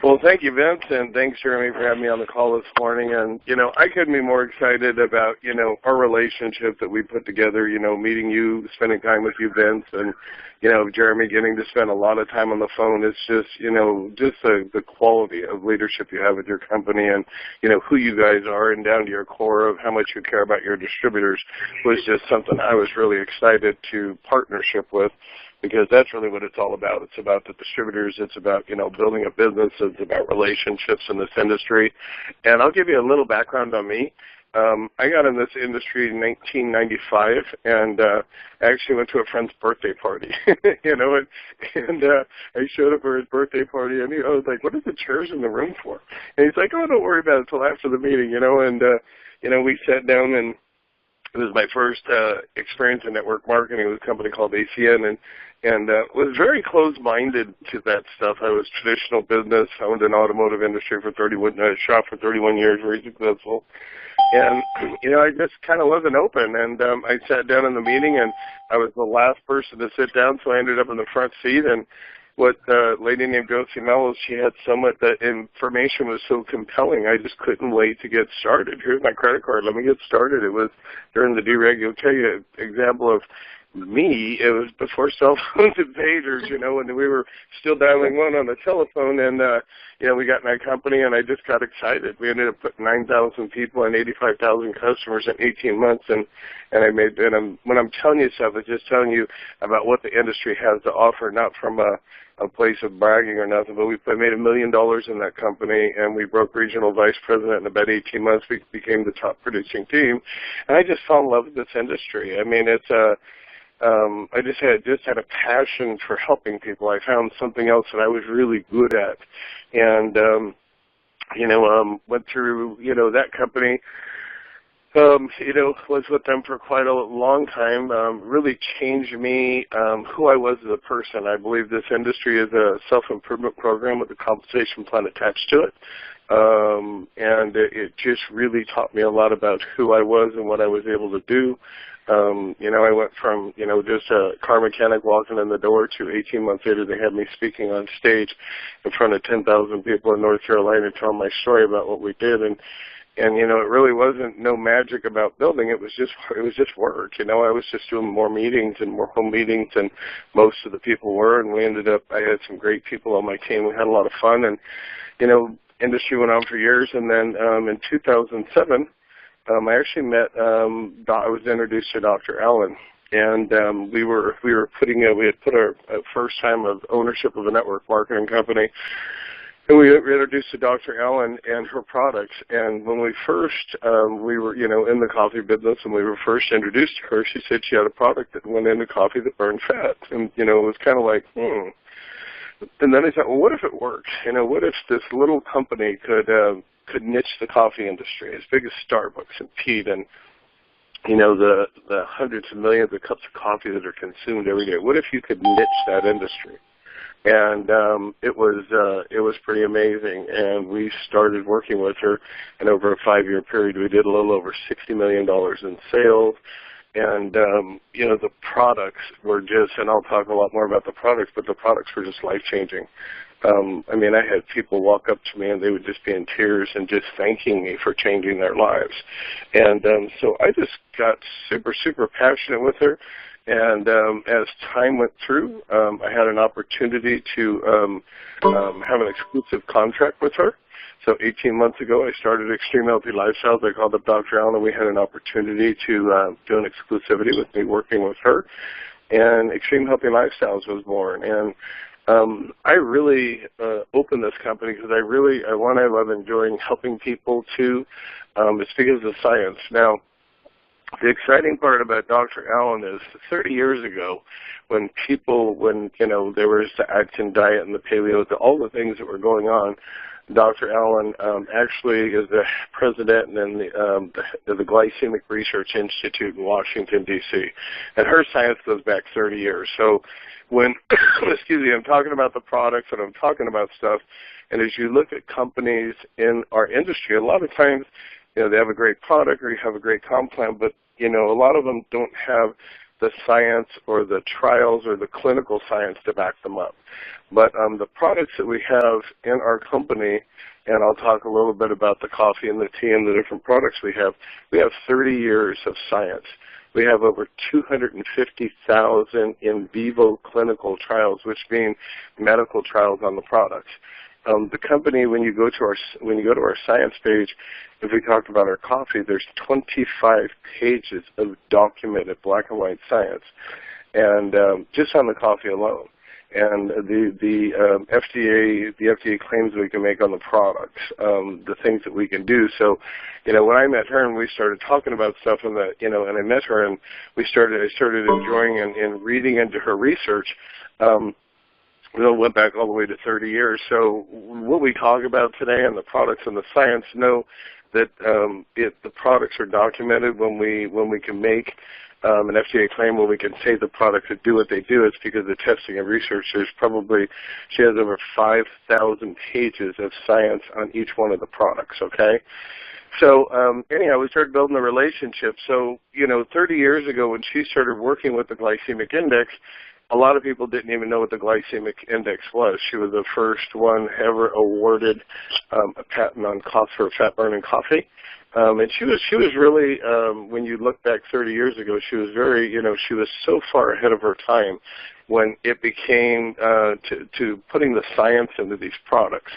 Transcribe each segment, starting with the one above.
Well, thank you, Vince, and thanks, Jeremy, for having me on the call this morning. And, I couldn't be more excited about, our relationship that we put together, meeting you, spending time with you, Vince, and, Jeremy, getting to spend a lot of time on the phone. It's just, just the quality of leadership you have with your company and, who you guys are and down to your core of how much you care about your distributors was just something I was really excited to partnership with. Because that's really what it's all about. It's about the distributors. It's about, building a business. It's about relationships in this industry. And I'll give you a little background on me. I got in this industry in 1995, and I actually went to a friend's birthday party, and I showed up for his birthday party, and I was like, what are the chairs in the room for? And he's like, oh, don't worry about it until after the meeting, and we sat down, and it was my first experience in network marketing with a company called ACN, and was very closed-minded to that stuff. I was traditional business, owned an automotive industry for 31, shop for 31 years, very successful. And, I just kind of wasn't open. And I sat down in the meeting, and I was the last person to sit down, so I ended up in the front seat. And what a lady named Josie Mello, she had so much, the information was so compelling, I just couldn't wait to get started. Here's my credit card. Let me get started. It was during the dereg. I'll tell you an example of me. It was before cell phones and pagers, and we were still dialing one on the telephone, and, we got in that company, and I just got excited. We ended up putting 9,000 people and 85,000 customers in 18 months, and when I'm telling you stuff, it's just telling you about what the industry has to offer, not from a place of bragging or nothing, but we made $1 million in that company, and we broke regional vice president in about 18 months. We became the top producing team, and I just fell in love with this industry. I mean, I just had a passion for helping people. I found something else that I was really good at, and went through that company. Was with them for quite a long time, really changed me, who I was as a person. I believe this industry is a self-improvement program with a compensation plan attached to it. And it just really taught me a lot about who I was and what I was able to do. I went from, just a car mechanic walking in the door to 18 months later they had me speaking on stage in front of 10,000 people in North Carolina telling my story about what we did. And it really wasn't no magic about building. It was just work. I was just doing more meetings and more home meetings than most of the people were. And I had some great people on my team. We had a lot of fun. And, industry went on for years. And then in 2007, I actually met, I was introduced to Dr. Allen. And we had put our first time of ownership of a network marketing company. And we introduced to Dr. Allen and her products. And when we first, we were, in the coffee business, and we were first introduced to her, she said she had a product that went into coffee that burned fat. And, it was kind of like, And then I thought, well, what if it worked? What if this little company could niche the coffee industry as big as Starbucks and Pete and, the hundreds of millions of cups of coffee that are consumed every day? What if you could niche that industry? And it was pretty amazing, and we started working with her, and over a 5-year period, we did a little over $60 million in sales, and the products were just, and I'll talk a lot more about the products, but the products were just life-changing. I had people walk up to me, and they would just be in tears and just thanking me for changing their lives, and so I just got super, super passionate with her. And as time went through, I had an opportunity to have an exclusive contract with her. So 18 months ago, I started Xtreme Healthy Lifestyles. I called up Dr. Allen, and we had an opportunity to do an exclusivity with me working with her. And Xtreme Healthy Lifestyles was born. And I really opened this company because I love enjoying helping people too. It's because of science. Now, the exciting part about Dr. Allen is 30 years ago when there was the Atkins diet and the paleo, all the things that were going on, Dr. Allen actually is the president and the Glycemic Research Institute in Washington, D.C. And her science goes back 30 years. So when, I'm talking about the products and I'm talking about stuff, and as you look at companies in our industry, a lot of times, they have a great product or you have a great comp plan, but a lot of them don't have the science or the trials or the clinical science to back them up. But the products that we have in our company, and I'll talk a little bit about the coffee and the tea and the different products we have 30 years of science. We have over 250,000 in vivo clinical trials, which mean medical trials on the products. The company, when you go to our science page, if we talk about our coffee, there's 25 pages of documented black and white science, and just on the coffee alone. And the FDA claims we can make on the products, the things that we can do. So, when I met her and we started talking about stuff, and and I met her and I started enjoying and reading into her research. Went back all the way to 30 years. So what we talk about today and the products and the science, know that the products are documented. When we can make an FDA claim, when we can say the product could do what they do, it's because of the testing and research. She has over 5,000 pages of science on each one of the products, okay? So anyhow, we started building a relationship. So, 30 years ago when she started working with the glycemic index, a lot of people didn't even know what the glycemic index was. She was the first one ever awarded a patent on for fat-burning coffee. And she was really, when you look back 30 years ago, she was very, she was so far ahead of her time when it became to putting the science into these products.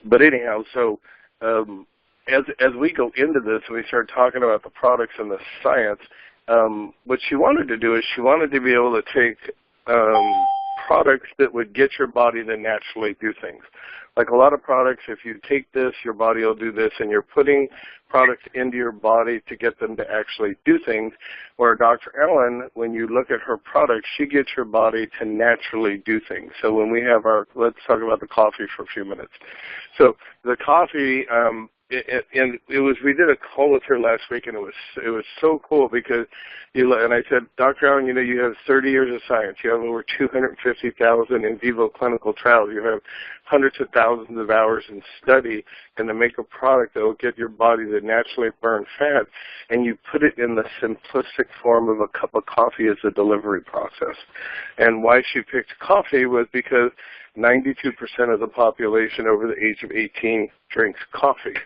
But anyhow, so as we go into this and we start talking about the products and the science, what she wanted to do is she wanted to be able to take products that would get your body to naturally do things. Like a lot of products, if you take this, your body will do this, and you're putting products into your body to get them to actually do things. Where Dr. Ellen, when you look at her products, she gets your body to naturally do things. So when we have let's talk about the coffee for a few minutes. So the coffee, we did a call with her last week, and it was so cool because and I said, Dr. Allen, you have 30 years of science. You have over 250,000 in vivo clinical trials. You have hundreds of thousands of hours in study, and to make a product that will get your body to naturally burn fat, and you put it in the simplistic form of a cup of coffee as a delivery process. And why she picked coffee was because 92% of the population over the age of 18 drinks coffee.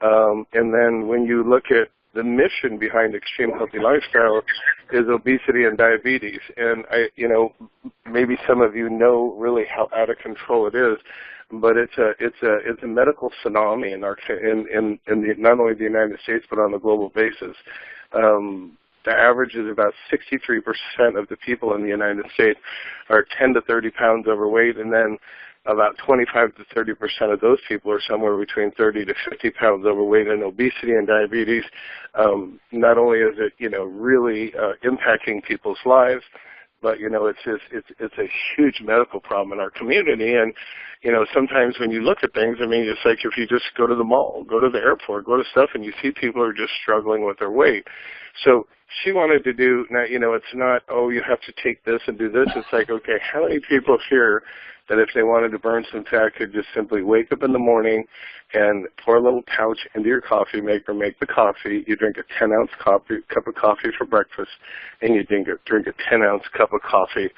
And then when you look at the mission behind Extreme Healthy Lifestyle is obesity and diabetes. And maybe some of you know really how out of control it is, but it's a medical tsunami in not only the United States but on a global basis. The average is about 63% of the people in the United States are 10 to 30 pounds overweight, and then about 25 to 30% of those people are somewhere between 30 to 50 pounds overweight. And obesity and diabetes, not only is it really impacting people's lives, but it's a huge medical problem in our community. And sometimes when you look at things, it's like if you just go to the mall, go to the airport, go to stuff, and you see people are just struggling with their weight. So she wanted to do, now, it's not, oh, you have to take this and do this. It's like, okay, how many people here that if they wanted to burn some fat could just simply wake up in the morning and pour a little pouch into your coffee maker, make the coffee, you drink a 10-ounce cup of coffee for breakfast, and you drink a 10-ounce cup of coffee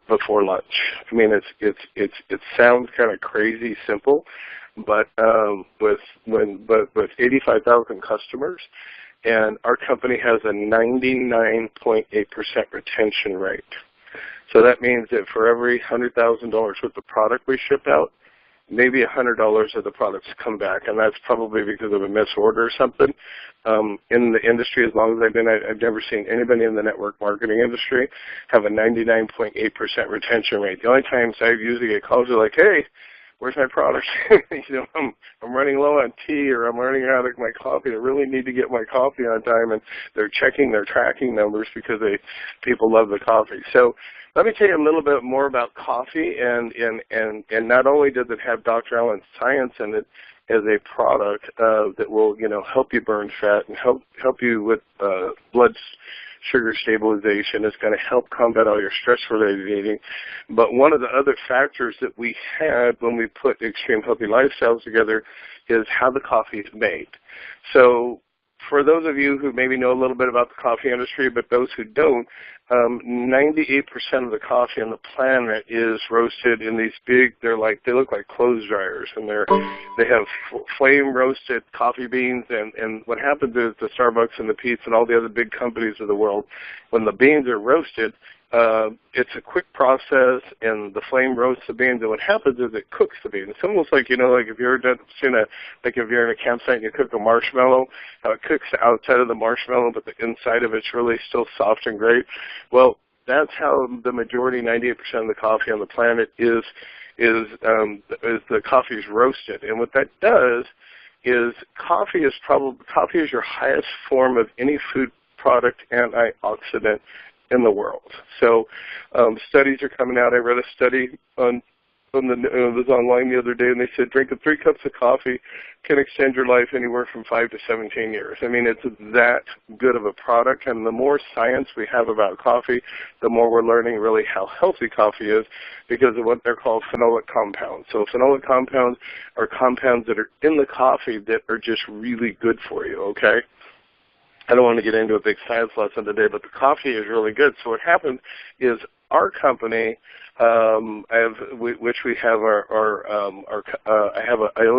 before lunch. It sounds kind of crazy simple, but with 85,000 customers, and our company has a 99.8% retention rate. So that means that for every $100,000 worth of product we ship out, maybe $100 of the products come back, and that's probably because of a misorder or something. In the industry, as long as I've been, I've never seen anybody in the network marketing industry have a 99.8% retention rate. The only times I usually get calls are like, hey, where's my product? I'm running low on tea, or I'm running out of my coffee. I really need to get my coffee on time, and they're checking their tracking numbers because people love the coffee. So let me tell you a little bit more about coffee, and not only does it have Dr. Allen's science in it as a product that will help you burn fat and help you with blood sugar stabilization. It's going to help combat all your stress-related eating. But one of the other factors that we had when we put Extreme Healthy Lifestyles together is how the coffee is made. So for those of you who maybe know a little bit about the coffee industry, but those who don't, 98% of the coffee on the planet is roasted in these big, they look like clothes dryers, and they have flame roasted coffee beans, and what happens is the Starbucks and the Peet's and all the other big companies of the world, when the beans are roasted, it's a quick process, and the flame roasts the beans, and what happens is it cooks the beans. It's almost like, like if you're if you're in a campsite and you cook a marshmallow, how it cooks the outside of the marshmallow, but the inside of it's really still soft and great. Well, that's how the majority, 98% of the coffee on the planet is the coffee is roasted. And what that does is coffee is your highest form of any food product antioxidant in the world. So studies are coming out. I read a study it was online the other day, and they said drinking 3 cups of coffee can extend your life anywhere from 5 to 17 years. I mean, it's that good of a product, and the more science we have about coffee, the more we're learning really how healthy coffee is because of what they're called phenolic compounds. So phenolic compounds are compounds that are in the coffee that are just really good for you, okay? I don't want to get into a big science lesson today, but the coffee is really good. So what happens is our company, I own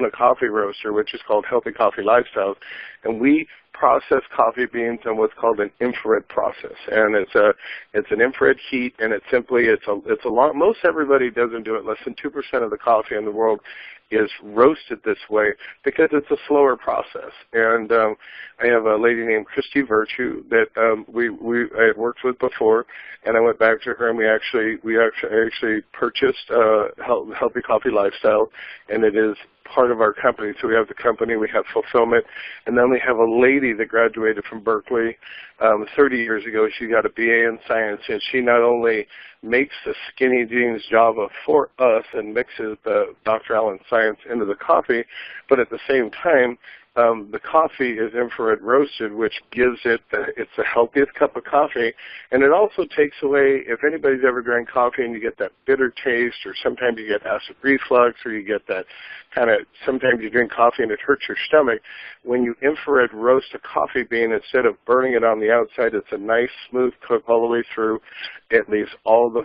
a coffee roaster, which is called Healthy Coffee Lifestyles, and we process coffee beans in what's called an infrared process, and it's an infrared heat, and it's a lot. Most everybody doesn't do it. Less than 2% of the coffee in the world is roasted this way because it's a slower process. And I have a lady named Christy Virtue that I had worked with before, and I went back to her, and we actually purchased Healthy Coffee Lifestyle, and it is part of our company. So we have the company, we have fulfillment, and then we have a lady that graduated from Berkeley 30 years ago. She got a BA in science, and she not only makes the Skinny Jeans Java for us and mixes the Dr. Allen science into the coffee, but at the same time, the coffee is infrared roasted, which gives it's the healthiest cup of coffee, and it also takes away, if anybody's ever drank coffee and you get that bitter taste, or sometimes you get acid reflux, or you get that sometimes you drink coffee and it hurts your stomach, when you infrared roast a coffee bean, instead of burning it on the outside, it's a nice smooth cook all the way through. It leaves all the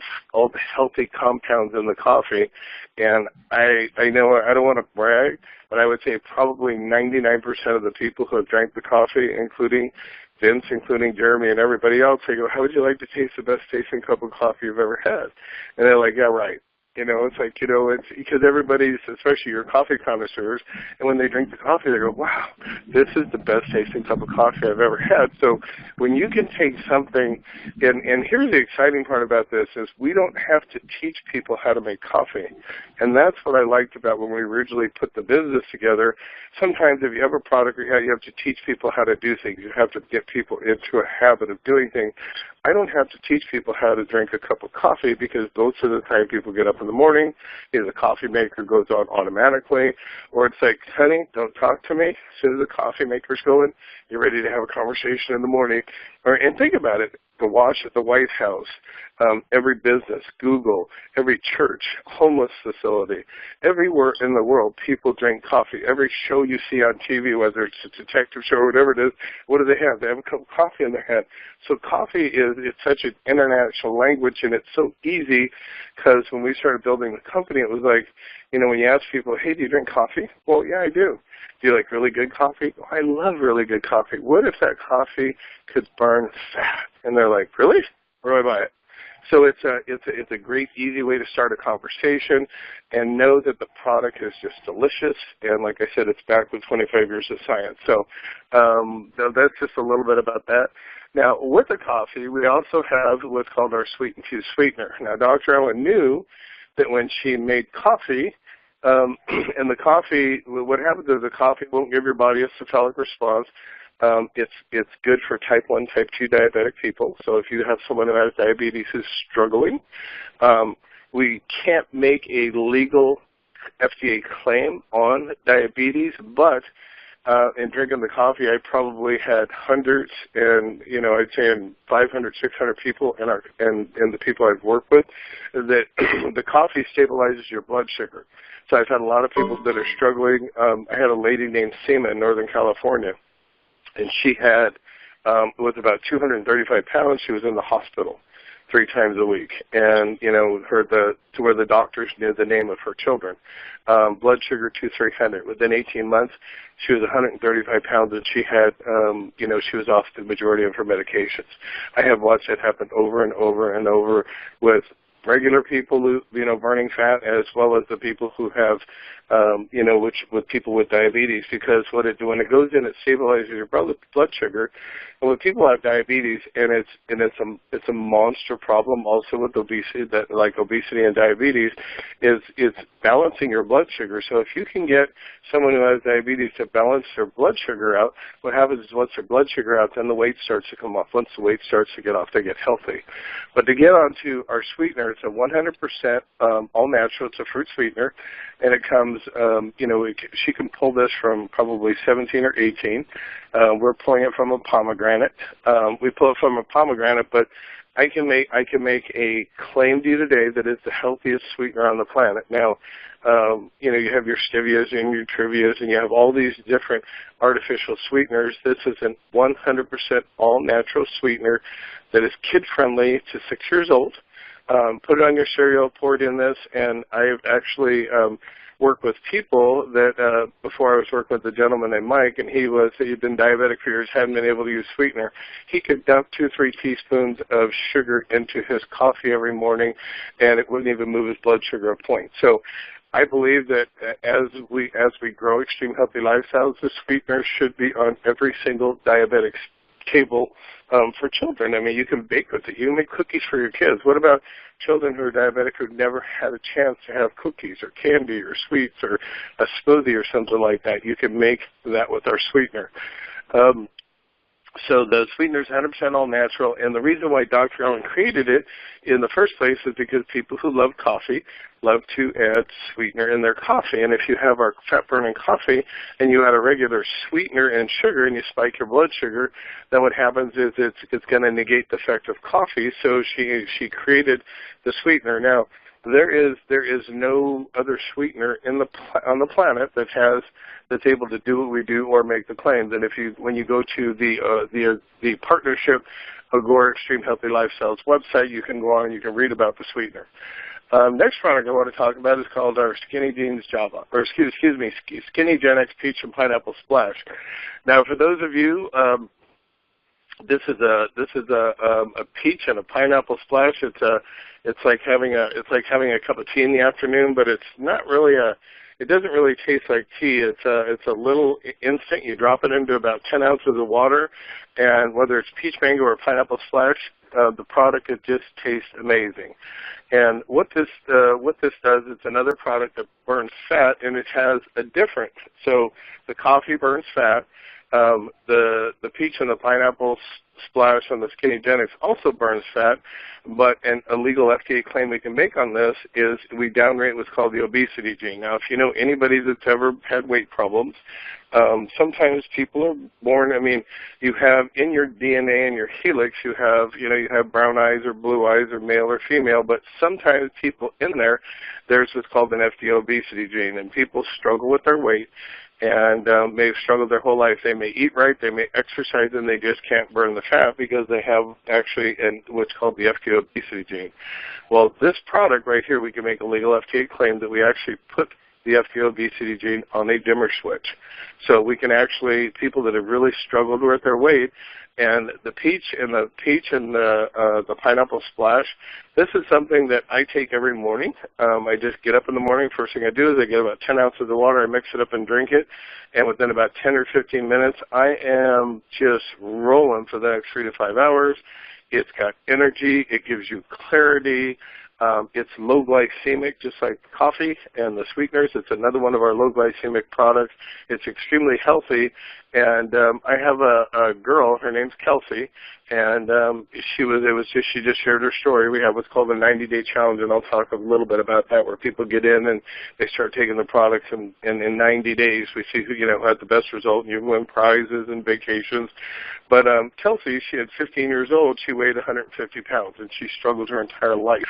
healthy compounds in the coffee, and I know I don't want to brag, but I would say probably 99% of the people who have drank the coffee, including Vince, including Jeremy, and everybody else, they go, how would you like to taste the best tasting cup of coffee you've ever had? And they're like, yeah, right. It's like, it's because everybody's, especially your coffee connoisseurs, and when they drink the coffee, they go, wow, this is the best tasting cup of coffee I've ever had. So when you can take something, and here's the exciting part about this, is we don't have to teach people how to make coffee. And that's what I liked about when we originally put the business together. Sometimes if you have a product, you have to teach people how to do things. You have to get people into a habit of doing things. I don't have to teach people how to drink a cup of coffee because most of the time people get up in the morning, either the coffee maker goes on automatically, or it's like, honey, don't talk to me. As soon as the coffee maker's going, you're ready to have a conversation in the morning. And think about it. The wash at the White House, every business, Google, every church, homeless facility, everywhere in the world, people drink coffee. Every show you see on TV, whether it's a detective show or whatever it is, what do they have? They have a cup of coffee in their hand. So coffee it's such an international language, and it's so easy because when we started building the company, it was like, when you ask people, hey, do you drink coffee? Well, yeah, I do. Do you like really good coffee? Oh, I love really good coffee. What if that coffee could burn fat? And they're like, really? Where do I buy it? So it's a great, easy way to start a conversation and know that the product is just delicious. And like I said, it's backed with 25 years of science. So that's just a little bit about that. Now, with the coffee, we also have what's called our sweet infused sweetener. Now, Dr. Allen knew that when she made coffee, and the coffee, what happens is the coffee won't give your body a cephalic response. It's good for type 1, type 2 diabetic people. So if you have someone who has diabetes who's struggling, we can't make a legal FDA claim on diabetes, but in drinking the coffee, I probably had hundreds, and I'd say 500, 600 people and the people I've worked with, that the coffee stabilizes your blood sugar. So I've had a lot of people that are struggling. I had a lady named Seema in Northern California. and she had was about 235 pounds. She was in the hospital 3 times a week, and to where the doctors knew the name of her children. Blood sugar 200-300. Within 18 months, she was 135 pounds, and she had, she was off the majority of her medications. I have watched it happen over and over and over with regular people, burning fat, as well as the people who have, with people with diabetes, because when it goes in, it stabilizes your blood sugar. And when people have diabetes, and it's a monster problem also with obesity, that like obesity and diabetes, is it's balancing your blood sugar. So if you can get someone who has diabetes to balance their blood sugar out, what happens is once their blood sugar out, then the weight starts to come off. Once the weight starts to get off, they get healthy. But to get onto our sweetener, it's a 100% all natural. It's a fruit sweetener, and it comes, she can pull this from probably 17 or 18. We're pulling it from a pomegranate. We pull it from a pomegranate, but I can make a claim to you today that it's the healthiest sweetener on the planet. Now, you have your stevias and your trivias, and you have all these different artificial sweeteners. This is a 100% all-natural sweetener that is kid-friendly to 6 years old. Put it on your cereal, pour it in this, and I've actually worked with people that before I was working with a gentleman named Mike, and he'd been diabetic for years, hadn't been able to use sweetener. He could dump 2 or 3 teaspoons of sugar into his coffee every morning, and it wouldn't even move his blood sugar a point. So I believe that as we grow extreme healthy lifestyles, the sweetener should be on every single diabetic's table for children. I mean, you can bake with it. You can make cookies for your kids. What about children who are diabetic who never had a chance to have cookies or candy or sweets or a smoothie or something like that? You can make that with our sweetener. So the sweetener is 100% all natural, and the reason why Dr. Allen created it in the first place is because people who love coffee love to add sweetener in their coffee. And if you have our fat-burning coffee and you add a regular sweetener and sugar and you spike your blood sugar, then what happens is it's going to negate the effect of coffee. So she created the sweetener. Now, there is no other sweetener on the planet that's able to do what we do or make the claims. And when you go to the partnership Agora Extreme Healthy Lifestyles website, you can go on and you can read about the sweetener. Next product I want to talk about is called our Skinny Jeans Java, or excuse me, Skinny Gen X Peach and Pineapple Splash. Now, for those of you, this is a peach and a pineapple splash. It's like having a cup of tea in the afternoon, but it's not really it doesn't really taste like tea. It's a little instant. You drop it into about 10 ounces of water, and whether it's peach mango or pineapple splash, the product, it just tastes amazing. And what this does, it's another product that burns fat, and it has a difference. So the coffee burns fat. The peach and the pineapple splash on the Skinny Gen X also burns fat, but a legal FDA claim we can make on this is we downrate what's called the obesity gene. Now, if you know anybody that's ever had weight problems, sometimes people are born, you have in your DNA and your helix, you have brown eyes or blue eyes or male or female, but sometimes people in there's what's called an FDA obesity gene, and people struggle with their weight and may have struggled their whole life. They may eat right, they may exercise, and they just can't burn the fat because they have actually what's called the FDA obesity gene. Well, this product right here, we can make a legal FDA claim that we actually put the FDA obesity gene on a dimmer switch. So we can actually, people that have really struggled with their weight, and the peach and the pineapple splash, this is something that I take every morning. I just get up in the morning. First thing I do is I get about 10 ounces of water, I mix it up and drink it, and within about 10 or 15 minutes, I am just rolling for the next 3 to 5 hours. It's got energy. It gives you clarity. It's low glycemic, just like coffee and the sweeteners. It's another one of our low glycemic products. It's extremely healthy. And I have a girl, her name's Kelsey, and she just shared her story. We have what's called a 90-day challenge, and I'll talk a little bit about that, where people get in and they start taking the products, and in 90 days we see who had the best result, and you win prizes and vacations. But Kelsey, she had 15 years old, she weighed 150 pounds, and she struggled her entire life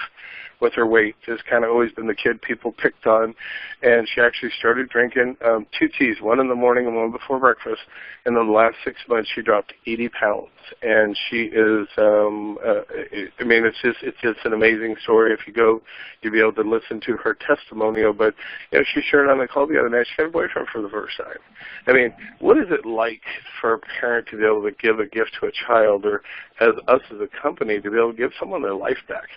with her weight. Just kind of always been the kid people picked on, and she actually started drinking 2 teas, one in the morning and one before breakfast, and in the last 6 months she dropped 80 pounds, and she is, I mean, it's just an amazing story. If you go, you'll be able to listen to her testimonial, but you know, she shared on the call the other night, she got a boyfriend for the first time. I mean, what is it like for a parent to be able to give a gift to a child, or as us as a company to be able to give someone their life back?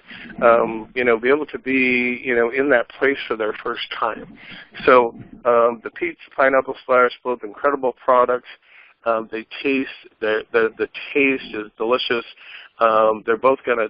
You know, be able to be, you know, in that place for their first time. So the Pete's Pineapple Splash, both incredible products. They taste, the taste is delicious. They're both gonna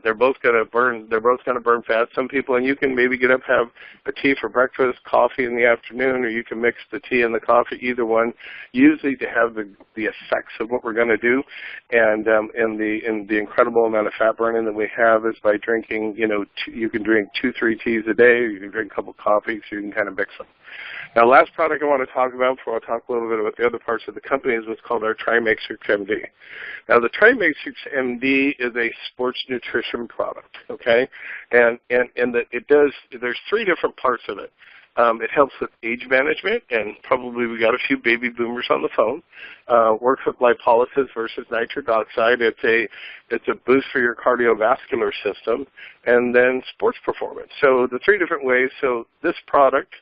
burn fat. Some people, and you can maybe get up, have a tea for breakfast, coffee in the afternoon, or you can mix the tea and the coffee, either one, usually to have the effects of what we're going to do. And the incredible amount of fat burning that we have is by drinking, you know, you can drink 2-3 teas a day, or you can drink a couple coffees, so you can kind of mix them. Now, last product I want to talk about before I talk a little bit about the other parts of the company is what's called our Trimatrix MD. Now, the Trimatrix MD is a sports nutrition product, okay? And there's 3 different parts of it. It helps with age management, and probably we got a few baby boomers on the phone. Works with lipolysis versus nitric oxide. It's a boost for your cardiovascular system, and then sports performance. So the 3 different ways. So this product,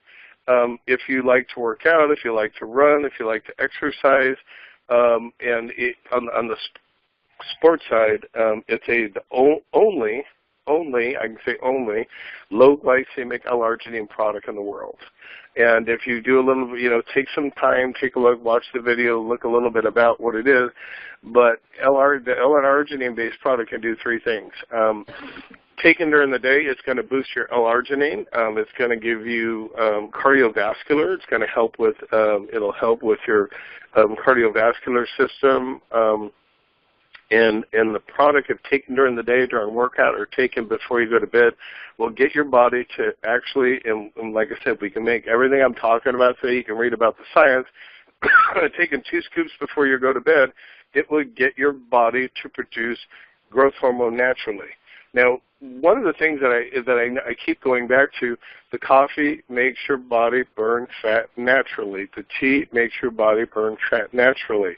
if you like to work out, if you like to run, if you like to exercise, on the sports side, it's the only, I can say only, low glycemic L-arginine product in the world. And if you do a little, you know, take some time, take a look, watch the video, look a little bit about what it is. But the L-arginine-based product can do 3 things. Taken during the day, it's going to boost your L-arginine. It's going to give you cardiovascular. It's going to help with, it'll help with your cardiovascular system. And the product, if taken during the day, during workout, or taken before you go to bed, will get your body to actually, and like I said, we can make everything I'm talking about today, you can read about the science. Taking 2 scoops before you go to bed, it will get your body to produce growth hormone naturally. Now, one of the things that I keep going back to, the coffee makes your body burn fat naturally. The tea makes your body burn fat naturally.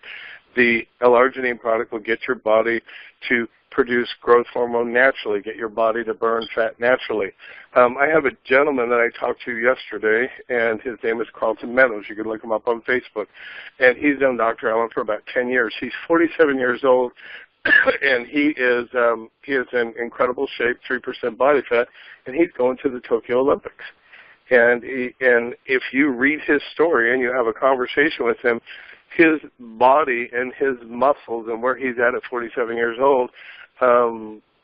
The L-arginine product will get your body to produce growth hormone naturally, get your body to burn fat naturally. I have a gentleman that I talked to yesterday, and his name is Carlton Meadows. You can look him up on Facebook. And he's known Dr. Allen for about 10 years. He's 47 years old. And he is in incredible shape, 3% body fat, and he's going to the Tokyo Olympics. And if you read his story and you have a conversation with him, his body and his muscles and where he's at 47 years old,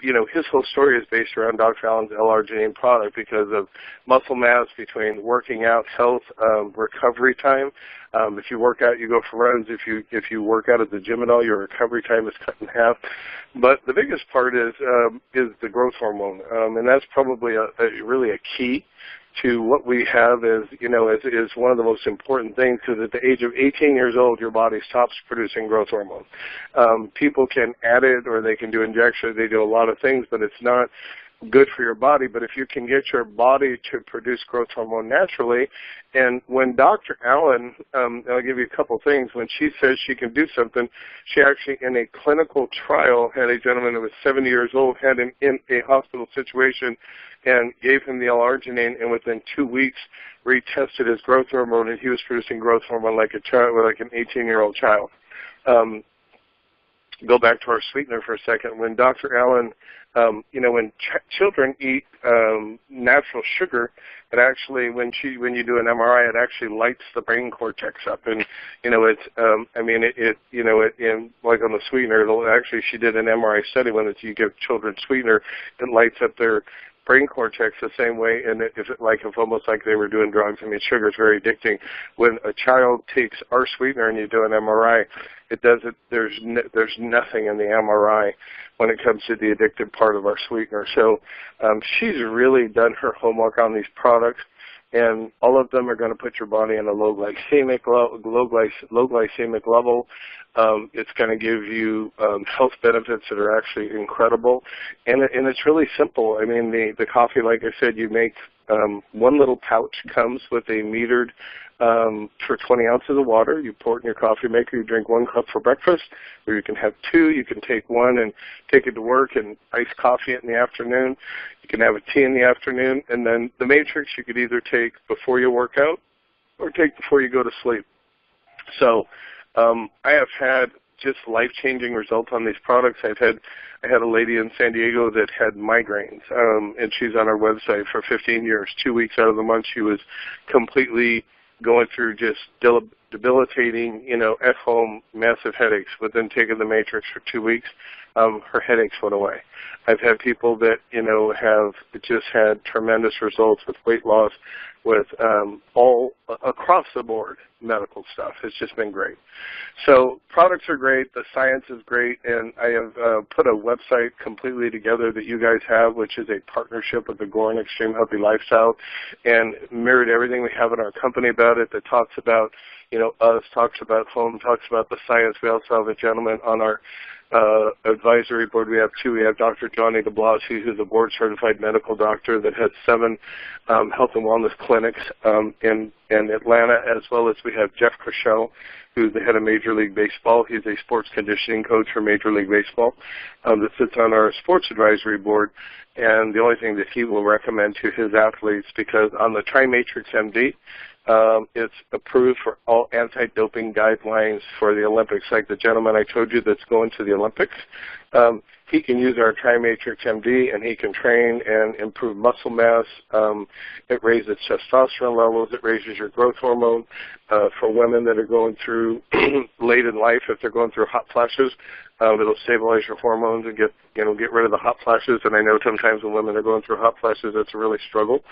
you know, his whole story is based around Dr. Allen's L-arginine product because of muscle mass, between working out, health, recovery time. If you work out, you go for runs. If you work out at the gym at all, your recovery time is cut in half. But the biggest part is the growth hormone, and that's probably really a key to what we have is, you know, is one of the most important things, because at the age of 18 years old, your body stops producing growth hormone. People can add it, or they can do injections. They do a lot of things, but it's not good for your body. But if you can get your body to produce growth hormone naturally, and when Dr. Allen, I'll give you a couple things, when she says she can do something, she actually in a clinical trial had a gentleman who was 70 years old, had him in a hospital situation, and gave him the L-arginine, and within 2 weeks retested his growth hormone, and he was producing growth hormone like a child, like an 18-year-old child. Go back to our sweetener for a second. When Dr. Allen, you know, when children eat natural sugar, it actually, when you do an MRI, it actually lights the brain cortex up, and you know, it's, I mean, you know, like on the sweetener, it'll actually, she did an MRI study when you give children sweetener, it lights up their brain cortex the same way, and if almost like they were doing drugs. I mean, sugar is very addicting. When a child takes our sweetener and you do an MRI, it does it. There's nothing in the MRI when it comes to the addictive part of our sweetener. So she's really done her homework on these products. and all of them are going to put your body in a low glycemic level. It's going to give you health benefits that are actually incredible, and it's really simple. I mean, the coffee, like I said, you make one little pouch comes with a metered for 20 ounces of water. You pour it in your coffee maker. You drink 1 cup for breakfast, or you can have 2. You can take 1 and take it to work and iced coffee it in the afternoon. You can have a tea in the afternoon, and then the Matrix you could either take before you work out or take before you go to sleep. So I have had just life-changing results on these products. I had a lady in San Diego that had migraines, and she's on our website for 15 years. 2 weeks out of the month, she was completely going through just debilitating, at-home massive headaches. But then taking the Matrix for 2 weeks, her headaches went away. I've had people that, have just had tremendous results with weight loss, with all across the board medical stuff. It's just been great. So products are great. The science is great. And I have put a website completely together that you guys have, which is a partnership with Agora and Xtreme Healthy Lifestyle, and mirrored everything we have in our company about it that talks about, us, talks about home, talks about the science. We also have a gentleman on our advisory board. We have 2. We have Dr. Johnny DeBlasi, who's a board-certified medical doctor that has 7 health and wellness clinics in Atlanta, as well as we have Jeff Crushell, who's the head of Major League Baseball. He's a sports conditioning coach for Major League Baseball that sits on our sports advisory board. And the only thing that he will recommend to his athletes, because on the TriMatrix MD, it's approved for all anti-doping guidelines for the Olympics. Like the gentleman I told you that's going to the Olympics, he can use our TriMatrix MD, and he can train and improve muscle mass. It raises testosterone levels. It raises your growth hormone. For women that are going through late in life, if they're going through hot flashes, it'll stabilize your hormones and get rid of the hot flashes. And I know sometimes when women are going through hot flashes, that's a really struggle.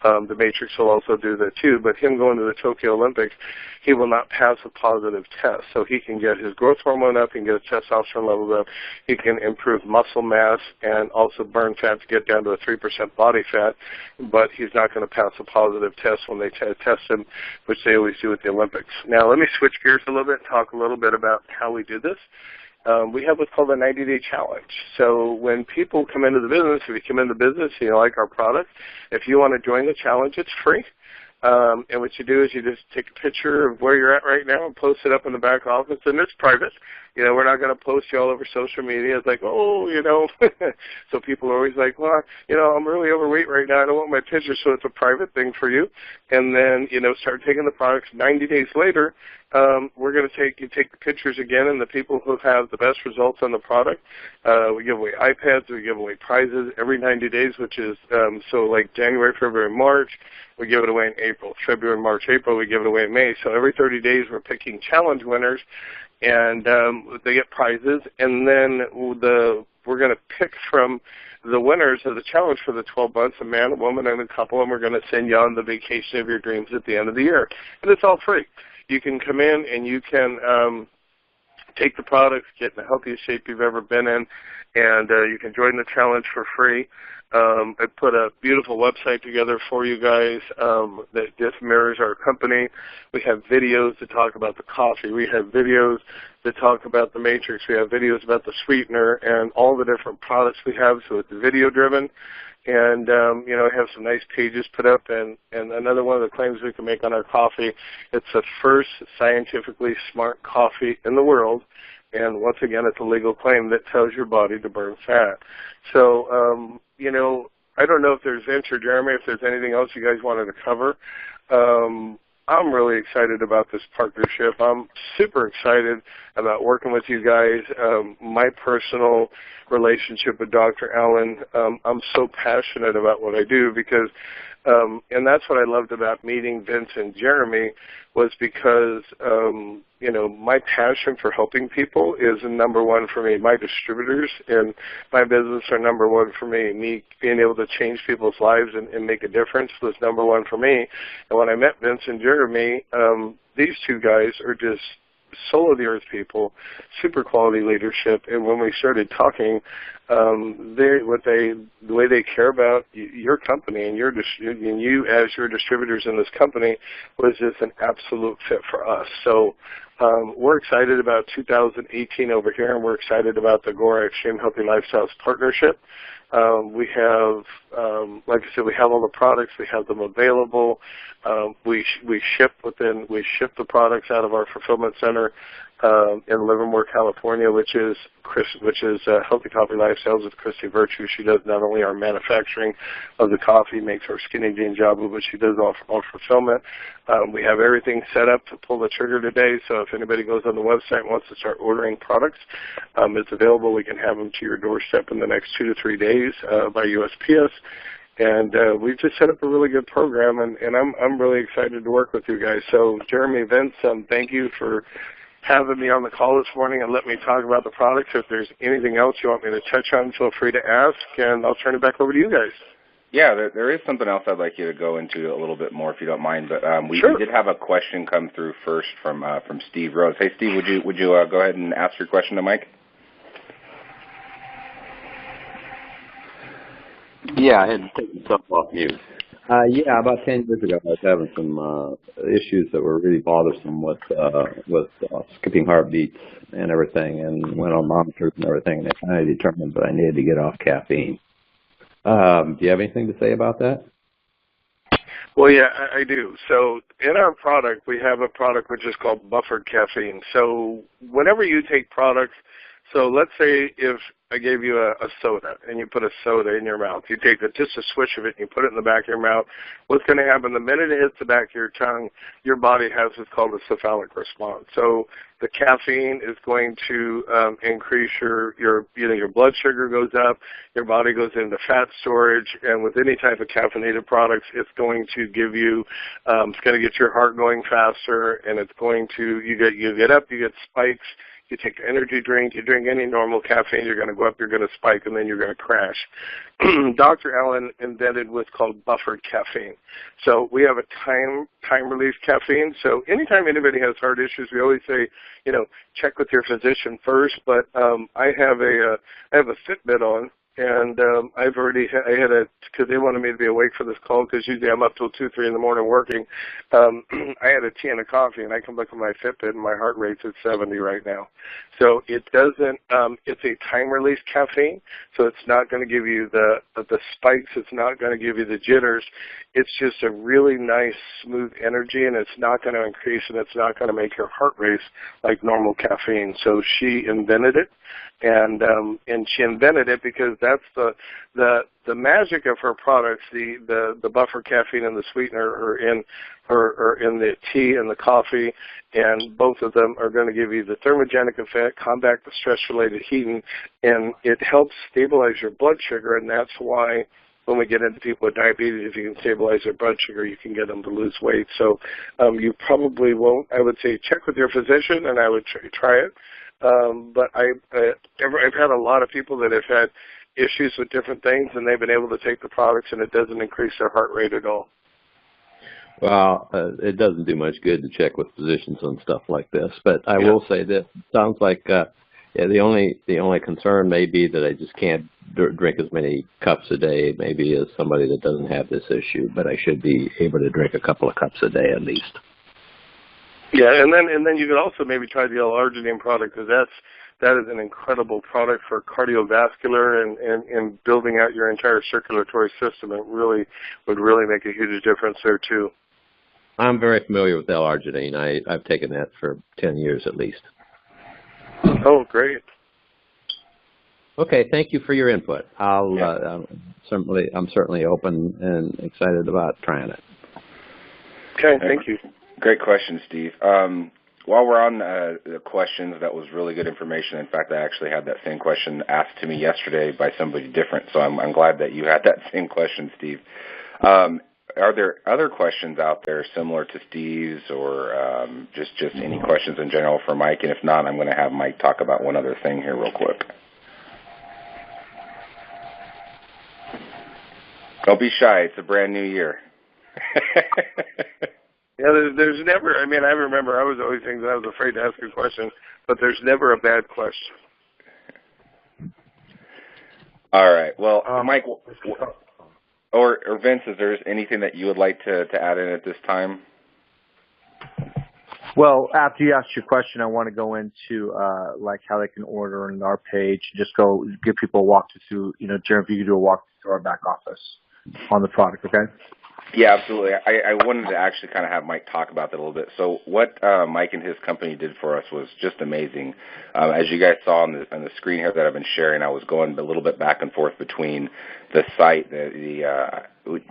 The Matrix will also do that too. But him going to the Tokyo Olympics, he will not pass a positive test. So he can get his growth hormone up, he can get his testosterone levels up, he can improve muscle mass and also burn fat to get down to a 3% body fat. But he's not going to pass a positive test when they test him, which they always do at the Olympics. Now let me switch gears a little bit and talk a little bit about how we do this. We have what's called a 90-day challenge. So when people come into the business, if you come into the business and you like our product, if you want to join the challenge, it's free. And what you do is you just take a picture of where you're at right now and post it up in the back office, and it's private. We're not going to post you all over social media. It's like, so people are always like, well, I'm really overweight right now. I don't want my picture, so it's a private thing for you. And then, start taking the products. 90 days later, we're going to take the pictures again, and the people who have the best results on the product, we give away iPads, we give away prizes every 90 days, which is, so like January, February, March, we give it away in April. February, March, April, we give it away in May. So every 30 days we're picking challenge winners, and they get prizes, and then we're going to pick from the winners of the challenge for the 12 months, a man, a woman, and a couple, and we're going to send you on the vacation of your dreams at the end of the year. And it's all free. You can come in and you can take the products, get in the healthiest shape you've ever been in, and you can join the challenge for free. I put a beautiful website together for you guys that just mirrors our company. We have videos that talk about the coffee. We have videos that talk about the Matrix. We have videos about the sweetener and all the different products we have, so it's video-driven. And, I have some nice pages put up, and another one of the claims we can make on our coffee, it's the first scientifically smart coffee in the world. And once again, it's a legal claim that tells your body to burn fat. So, I don't know if there's Vince or Jeremy, if there's anything else you guys wanted to cover. I'm really excited about this partnership. I'm super excited about working with you guys. My personal relationship with Dr. Allen, I'm so passionate about what I do because, and that's what I loved about meeting Vince and Jeremy, was because, my passion for helping people is number one for me. My distributors and my business are number one for me. Me being able to change people's lives and make a difference was number one for me. And when I met Vince and Jeremy, these two guys are just soul of the earth people, super quality leadership. And when we started talking, the way they care about your company and you as your distributors in this company was just an absolute fit for us. So we're excited about 2018 over here, and we're excited about the Agora Xtreme Healthy Lifestyles partnership. We have, like I said, we have all the products. We have them available. We ship the products out of our fulfillment center in Livermore, California, which is Healthy Coffee Lifestyles with Christy Virtue. She does not only our manufacturing of the coffee, makes our Skinny Jean Jabu, but she does all fulfillment. We have everything set up to pull the trigger today, so if anybody goes on the website and wants to start ordering products, it's available. We can have them to your doorstep in the next 2 to 3 days by USPS. And we've just set up a really good program, and I'm really excited to work with you guys. So, Jeremy, Vince, thank you for having me on the call this morning and let me talk about the products. If there's anything else you want me to touch on, feel free to ask, and I'll turn it back over to you guys. Yeah, there is something else I'd like you to go into a little bit more, if you don't mind. But we Sure. did have a question come through first from Steve Rose. Hey, Steve, would you go ahead and ask your question to Mike? Yeah, I had to take myself off mute. Yeah, about 10 years ago, I was having some issues that were really bothersome with skipping heartbeats and everything, and went on monitors and everything, and I finally determined that I needed to get off caffeine. Do you have anything to say about that? Well, yeah, I do. So in our product, we have a product which is called buffered caffeine. So whenever you take products, so let's say if I gave you a soda and you put a soda in your mouth, you take just a swish of it and you put it in the back of your mouth, what's going to happen the minute it hits the back of your tongue, your body has what's called a cephalic response. So the caffeine is going to increase your blood sugar goes up, your body goes into fat storage, and with any type of caffeinated products, it's going to give you, it's going to get your heart going faster, and it's going to, you get up, you get spikes. You take an energy drink, you drink any normal caffeine, you're going to go up, you're going to spike, and then you're going to crash. Dr. Allen invented what's called buffered caffeine. So we have a time-release caffeine. So anytime anybody has heart issues, we always say, check with your physician first. But I have a Fitbit on. And because they wanted me to be awake for this call, because usually I'm up till 2, 3 in the morning working. I had a tea and a coffee, and I come back on my Fitbit, and my heart rate's at 70 right now. So it doesn't. It's a time-release caffeine, so it's not going to give you the spikes. It's not going to give you the jitters. It's just a really nice, smooth energy, and it's not going to increase, and it's not going to make your heart race like normal caffeine. So she invented it. And she invented it because that's the magic of her products. The buffer caffeine and the sweetener are in the tea and the coffee, and both of them are going to give you the thermogenic effect, combat the stress-related heating, and it helps stabilize your blood sugar. And that's why when we get into people with diabetes, if you can stabilize their blood sugar, you can get them to lose weight. So you probably won't. I would say check with your physician, and I would try it. But I've had a lot of people that have had issues with different things, and they've been able to take the products, and it doesn't increase their heart rate at all. Well, it doesn't do much good to check with physicians on stuff like this. But I will say this: it sounds like the only concern may be that I just can't drink as many cups a day, maybe as somebody that doesn't have this issue. But I should be able to drink a couple of cups a day at least. Yeah, and then you could also maybe try the L-arginine product, because that is an incredible product for cardiovascular and building out your entire circulatory system. It really would make a huge difference there too. I'm very familiar with L-arginine. I've taken that for 10 years at least. Oh, great. Okay, thank you for your input. I'm certainly open and excited about trying it. Okay, thank you. Great question, Steve. While we're on the questions, that was really good information. In fact, I actually had that same question asked to me yesterday by somebody different, so I'm glad that you had that same question, Steve. Are there other questions out there similar to Steve's, or just any questions in general for Mike? And if not, I'm going to have Mike talk about one other thing here real quick. Don't be shy. It's a brand new year. Yeah, there's never, I mean, I remember I was always thinking that I was afraid to ask a question, but there's never a bad question. All right. Well, Mike, or Vince, is there anything that you would like to add in at this time? Well, after you ask your question, I want to go into like how they can order on our page. Just go give people a walkthrough. You know, Jeremy, if you could do a walkthrough to our back office on the product, okay? Yeah, absolutely. I wanted to actually kind of have Mike talk about that a little bit. So what Mike and his company did for us was just amazing. As you guys saw on the screen here that I've been sharing, I was going a little bit back and forth between the site,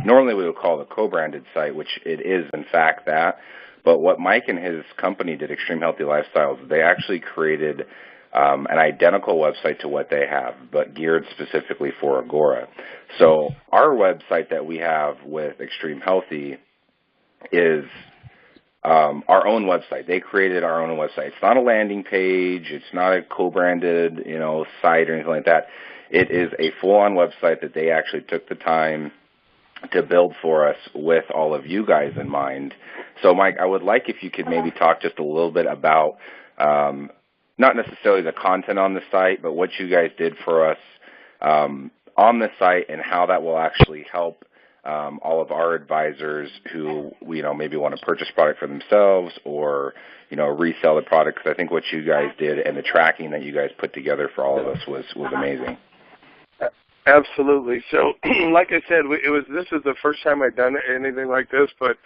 normally we would call the co-branded site, which it is in fact that. But what Mike and his company did, Extreme Healthy Lifestyles, they actually created an identical website to what they have, but geared specifically for Agora. So our website that we have with Extreme Healthy is our own website. They created our own website. It's not a landing page. It's not a co-branded, site or anything like that. It is a full-on website that they actually took the time to build for us with all of you guys in mind. So, Mike, I would like if you could maybe talk just a little bit about not necessarily the content on the site, but what you guys did for us on the site and how that will actually help all of our advisors who maybe want to purchase product for themselves or resell the product. Because I think what you guys did and the tracking that you guys put together for all of us was amazing. Absolutely. So, like I said, this is the first time I'd done anything like this, but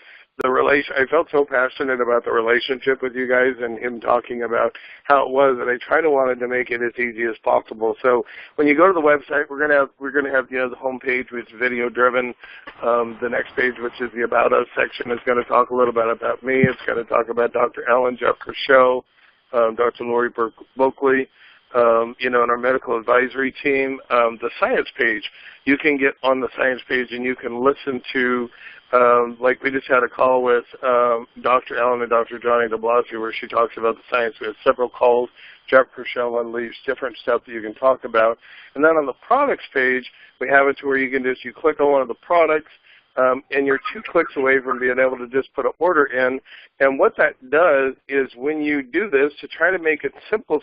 I felt so passionate about the relationship with you guys and him talking about how it was, and I wanted to make it as easy as possible. So, when you go to the website, we're gonna have the home page, which is video driven. The next page, which is the About Us section, is going to talk a little bit about me. It's going to talk about Dr. Alan Jeff Show, Dr. Lori Boakley. And our medical advisory team. The science page, you can get on the science page and you can listen to, like we just had a call with Dr. Allen and Dr. Johnny de Blasio where she talks about the science. We have several calls. Jeff Purcell unleashed different stuff that you can talk about. And then on the products page, we have it to where you click on one of the products, and you're 2 clicks away from being able to just put an order in. And what that does is when you do this, to try to make it simple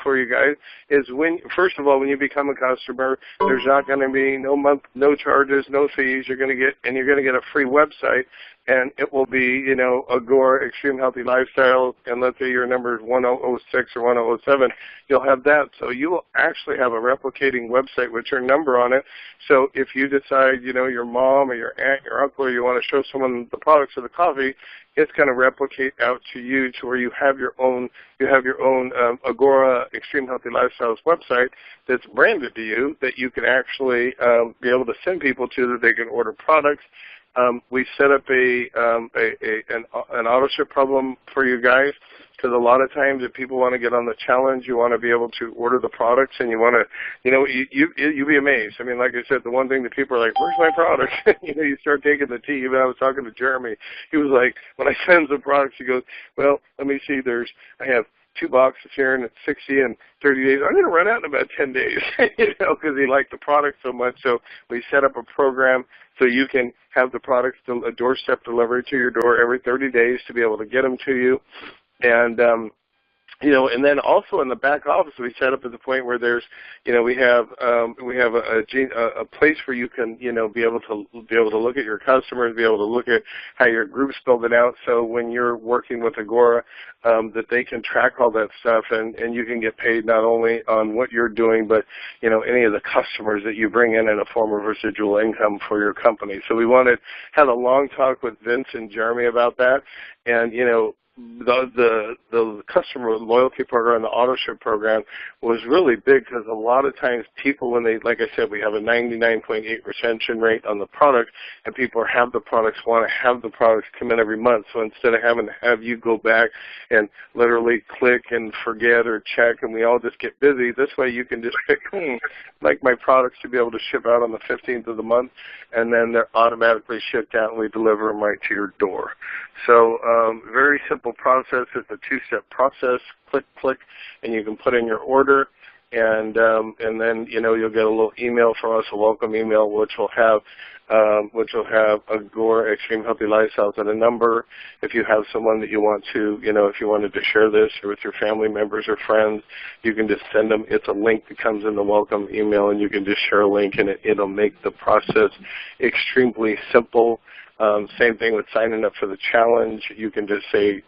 for you guys, is first of all, when you become a customer, there's not going to be no charges, no fees. You're going to get a free website, and it will be, Agora Extreme Healthy Lifestyle, and let's say your number is 1006 or 1007, you'll have that. So you will actually have a replicating website with your number on it. So if you decide, your mom or your aunt, your uncle, or you want to show someone the products or the coffee, it's going to replicate out to you to where you have your own Agora Extreme Healthy Lifestyles website that's branded to you that you can actually be able to send people to that they can order products. We set up an auto ship problem for you guys, because a lot of times if people want to get on the challenge, you want to be able to order the products, and you want to, you'll be amazed. I mean, like I said, the one thing that people are like, where's my product? You start taking the tea. Even I was talking to Jeremy. He was like, when I send the products, he goes, well, let me see, I have 2 boxes here, and it's 60 and 30 days. I'm going to run out in about 10 days, because he liked the product so much. So we set up a program so you can have the products, a doorstep delivery to your door every 30 days to be able to get them to you. And and then also in the back office, we set up at the point where there's, we have a place where you can, be able to look at your customers, be able to look at how your group's building out. So when you're working with Agora, that they can track all that stuff, and you can get paid not only on what you're doing, but any of the customers that you bring in a form of residual income for your company. So we had a long talk with Vince and Jeremy about that, and the customer loyalty program, the auto ship program, was really big, because a lot of times people, when they, like I said, we have a 99.8 retention rate on the product, and people have the products, want to have the products come in every month. So instead of having to have you go back and literally click and forget or check, and we all just get busy, this way you can just pick, like my products to be able to ship out on the 15th of the month, and then they're automatically shipped out, and we deliver them right to your door. So very simple process. It's a 2-step process. Click, and you can put in your order. and then you'll get a little email from us, a welcome email, which will have Agora Extreme Healthy Lifestyles and a number. If you have someone that you want to, if you wanted to share this or with your family members or friends, you can just send them. It's a link that comes in the welcome email, and you can just share a link, and it'll make the process extremely simple. Same thing with signing up for the challenge. You can just say,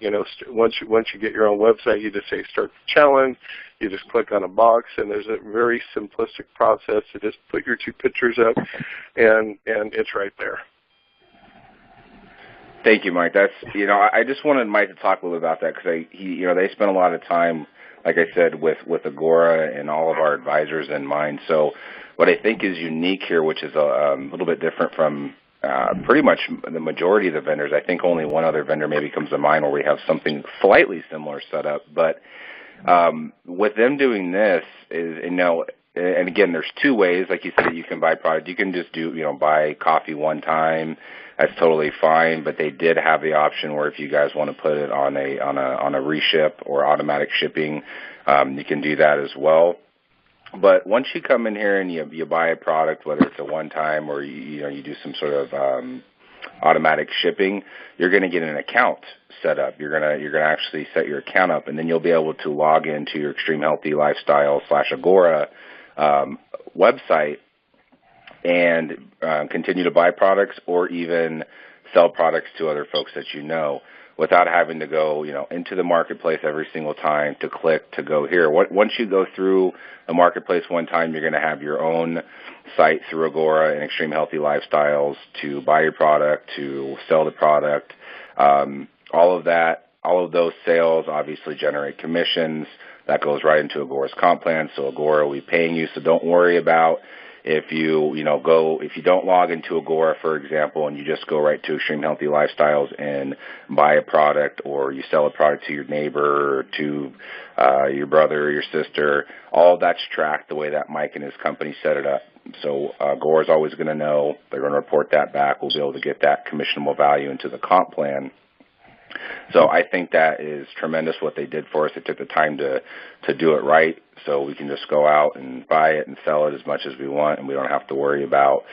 once you get your own website, you just say start the challenge. You just click on a box, and there's a very simplistic process to just put your 2 pictures up, and it's right there. Thank you, Mike. That's I just wanted Mike to talk a little about that because they spend a lot of time, like I said, with Agora and all of our advisors in mind. So what I think is unique here, which is a little bit different from pretty much the majority of the vendors. I think only one other vendor maybe comes to mind where we have something slightly similar set up. But with them doing this is, and again, there's 2 ways, like you said, you can buy product. You can just do, buy coffee one time. That's totally fine. But they did have the option where if you guys want to put it on a reship or automatic shipping, you can do that as well. But once you come in here and you buy a product, whether it's a one-time or you do some sort of automatic shipping, you're going to get an account set up. You're going to actually set your account up, and then you'll be able to log into your Extreme Healthy Lifestyle /Agora website and continue to buy products or even sell products to other folks that without having to go, into the marketplace every single time to click to go here. Once you go through the marketplace one time, you're going to have your own site through Agora and Extreme Healthy Lifestyles to buy your product, to sell the product. All of those sales obviously generate commissions. That goes right into Agora's comp plan, so Agora will be paying you. So don't worry about if you don't log into Agora, for example, and you just go right to Extreme Healthy Lifestyles and buy a product, or you sell a product to your neighbor or to your brother or your sister, all that's tracked the way that Mike and his company set it up. So Agora's always going to know. They're going to report that back. We'll be able to get that commissionable value into the comp plan. So I think that is tremendous what they did for us. They took the time to do it right, so we can just go out and buy it and sell it as much as we want, and we don't have to worry about,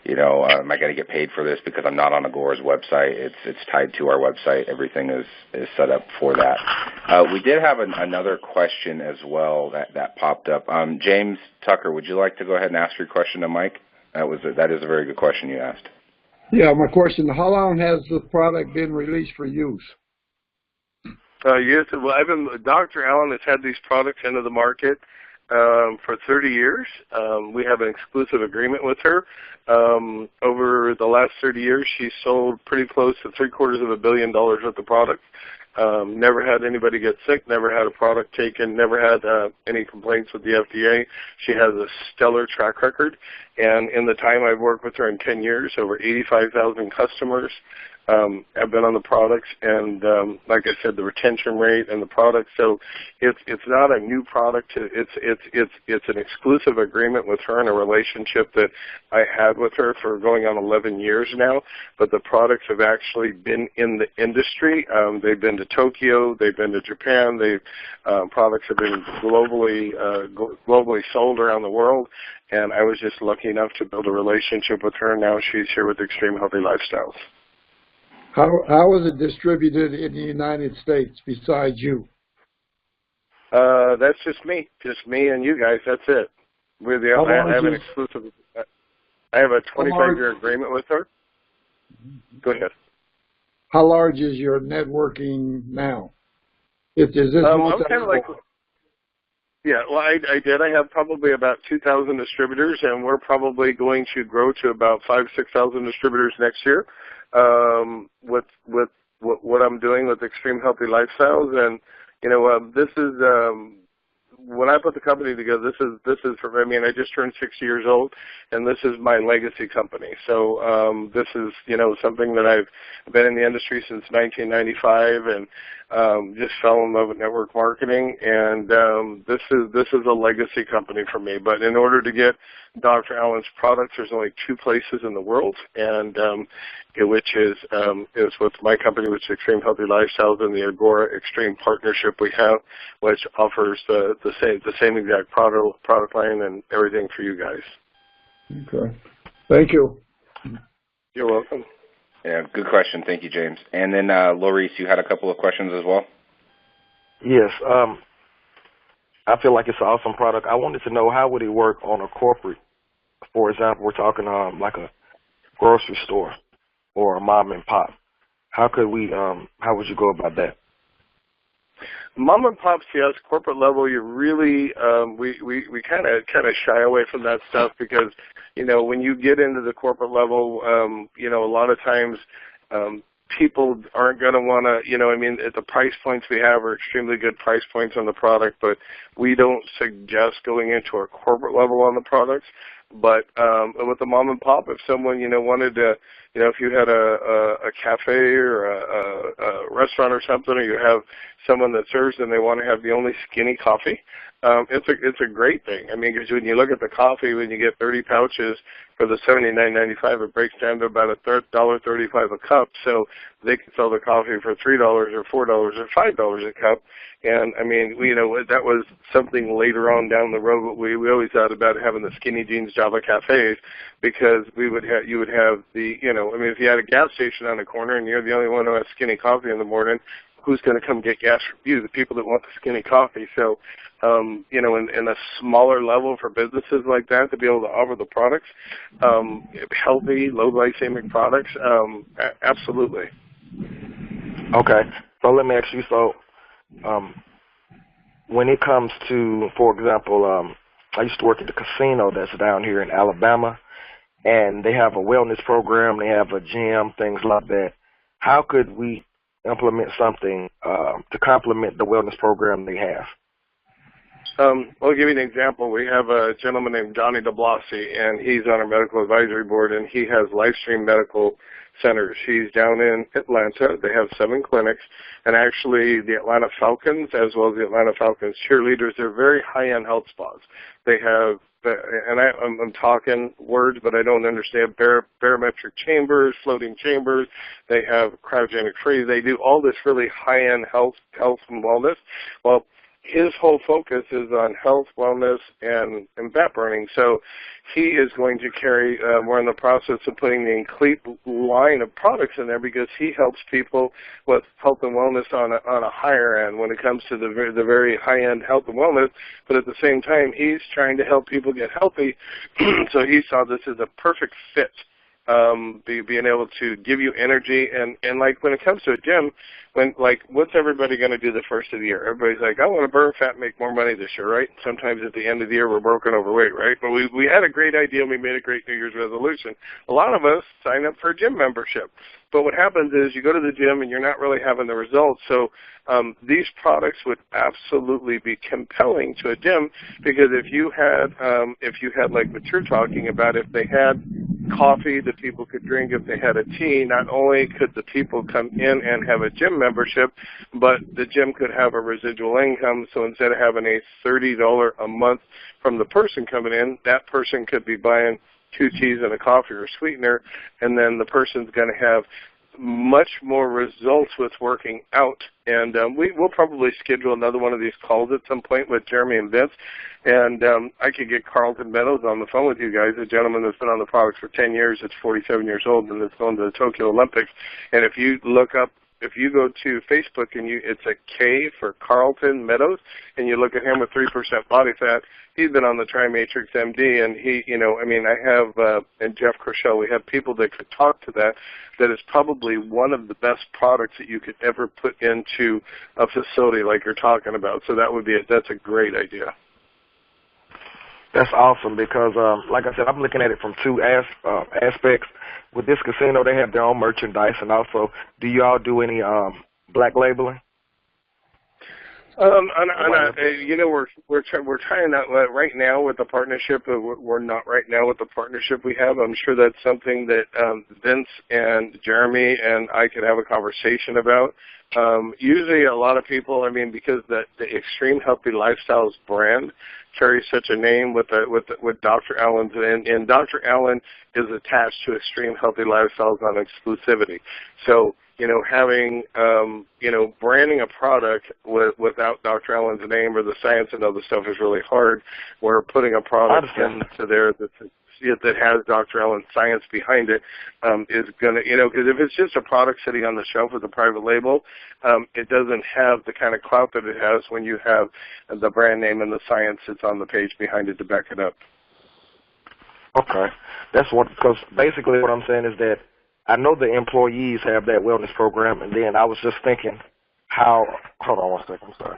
am I going to get paid for this because I'm not on Agora's website. It's tied to our website. Everything is set up for that. We did have another question as well that popped up. James Tucker, would you like to go ahead and ask your question to Mike? That is a very good question you asked. Yeah, my question, how long has the product been released for use? Yes, well, Dr. Allen has had these products into the market for 30 years. We have an exclusive agreement with her. Over the last 30 years, she's sold pretty close to $750 million worth of products. Never had anybody get sick, never had a product taken, never had any complaints with the FDA. She has a stellar track record, and in the time I've worked with her in 10 years, over 85,000 customers have been on the products, and like I said, the retention rate and the product. So it's not a new product. It's an exclusive agreement with her and a relationship that I had with her for going on 11 years now. But the products have actually been in the industry. They've been to Tokyo. They've been to Japan. Products have been globally sold around the world. And I was just lucky enough to build a relationship with her. Now she's here with Extreme Healthy Lifestyles. How is it distributed in the United States besides you? That's just me and you guys. That's it. I have an exclusive. I have a 25-year agreement with her. Go ahead. How large is your networking now? Is this I'm kind of like. Yeah, well, I did. I have probably about 2,000 distributors, and we're probably going to grow to about 6,000 distributors next year. With what I'm doing with Extreme Healthy Lifestyles, and this is when I put the company together. This is for me. I just turned 60 years old, and this is my legacy company. So this is something that I've been in the industry since 1995, and just fell in love with network marketing, and this is a legacy company for me. But in order to get Dr. Allen's products, there's only 2 places in the world, and which is with my company, which is Xtreme Healthy Lifestyles, and the Agora Xtreme partnership we have, which offers the same exact product line and everything for you guys. Okay. Thank you. You're welcome. Yeah, good question. Thank you, James. And then, Laurice, you had a couple of questions as well? Yes. I feel like it's an awesome product. I wanted to know, how would it work on a corporate? For example, we're talking like a grocery store or a mom and pop. How would you go about that? Mom and pops, yes. Corporate level, you really we kind of shy away from that stuff because, you know, when you get into the corporate level, you know, a lot of times people aren't going to want to, you know, I mean, the price points we have are extremely good price points on the product, but we don't suggest going into a corporate level on the products. But with the mom and pop, if someone, you know, wanted to, you know, if you had a cafe or a restaurant or something, or you have someone that serves and they want to have the only skinny coffee, it's a great thing. I mean, because when you look at the coffee, when you get 30 pouches for the $79.95, it breaks down to about $1.35 a cup. So they can sell the coffee for $3 or $4 or $5 a cup. And I mean, you know, that was something later on down the road. But we always thought about having the skinny jeans Java cafes, because you would have the, you know, I mean, if you had a gas station on the corner and you're the only one who has skinny coffee in the morning, who's going to come get gas from you? The people that want the skinny coffee. So, you know, in a smaller level for businesses like that to be able to offer the products, healthy, low glycemic products, absolutely. Okay. So let me ask you, when it comes to, for example, I used to work at the casino that's down here in Alabama, and they have a wellness program, they have a gym, things like that. How could we implement something to complement the wellness program they have? I'll give you an example. We have a gentleman named Johnny DeBlasi, and he's on our medical advisory board, and he has Livestream Medical Centers. He's down in Atlanta. They have 7 clinics, and actually the Atlanta Falcons, as well as the Atlanta Falcons cheerleaders, they're very high-end health spas. They have, and I'm talking words, but I don't understand, barometric chambers, floating chambers. They have cryogenic freeze. They do all this really high-end health and wellness. Well, his whole focus is on health, wellness, and fat burning. So he is going to carry, we're in the process of putting the complete line of products in there, because he helps people with health and wellness on a higher end when it comes to the very high-end health and wellness. But at the same time, he's trying to help people get healthy. So he saw this as a perfect fit. Being able to give you energy, and like when it comes to a gym, what's everybody going to do the first of the year? Everybody's like, I want to burn fat and make more money this year, right? Sometimes at the end of the year we're broken overweight, right? But we had a great idea and we made a great New Year's resolution. A lot of us sign up for a gym membership. But what happens is you go to the gym and you're not really having the results. So these products would absolutely be compelling to a gym, because if you had like what you're talking about, if they had coffee that people could drink, if they had a tea, not only could the people come in and have a gym membership, but the gym could have a residual income. So instead of having a $30 a month from the person coming in, that person could be buying 2 teas and a coffee or sweetener, and then the person's going to have much more results with working out. And we'll probably schedule another one of these calls at some point with Jeremy and Vince, and I could get Carlton Meadows on the phone with you guys, a gentleman that's been on the products for 10 years, that's 47 years old, and that's going to the Tokyo Olympics. And if you go to Facebook and it's a K for Carlton Meadows, and you look at him with 3% body fat, he's been on the Trimatrix MD, and he, you know, I mean, I have, and Jeff Crochelle, we have people that could talk to that is probably one of the best products that you could ever put into a facility like you're talking about. So that's a great idea. That's awesome, because, like I said, I'm looking at it from 2 aspects. With this casino, they have their own merchandise, and also, do you all do any black labeling? We're trying out right now with the partnership. We're not right now with the partnership we have. I'm sure that's something that Vince and Jeremy and I could have a conversation about. Usually, a lot of people, because the Xtreme Healthy Lifestyles brand carries such a name with Dr. Allen's, and Dr. Allen is attached to Xtreme Healthy Lifestyles on exclusivity. So, having, branding a product without Dr. Allen's name or the science and other stuff is really hard. We're putting a product into there that has Dr. Allen's science behind it is going to, because if it's just a product sitting on the shelf with a private label, it doesn't have the kind of clout that it has when you have the brand name and the science that's on the page behind it to back it up. Okay. Because basically what I'm saying is that I know the employees have that wellness program, and then I was just thinking hold on one second, I'm sorry.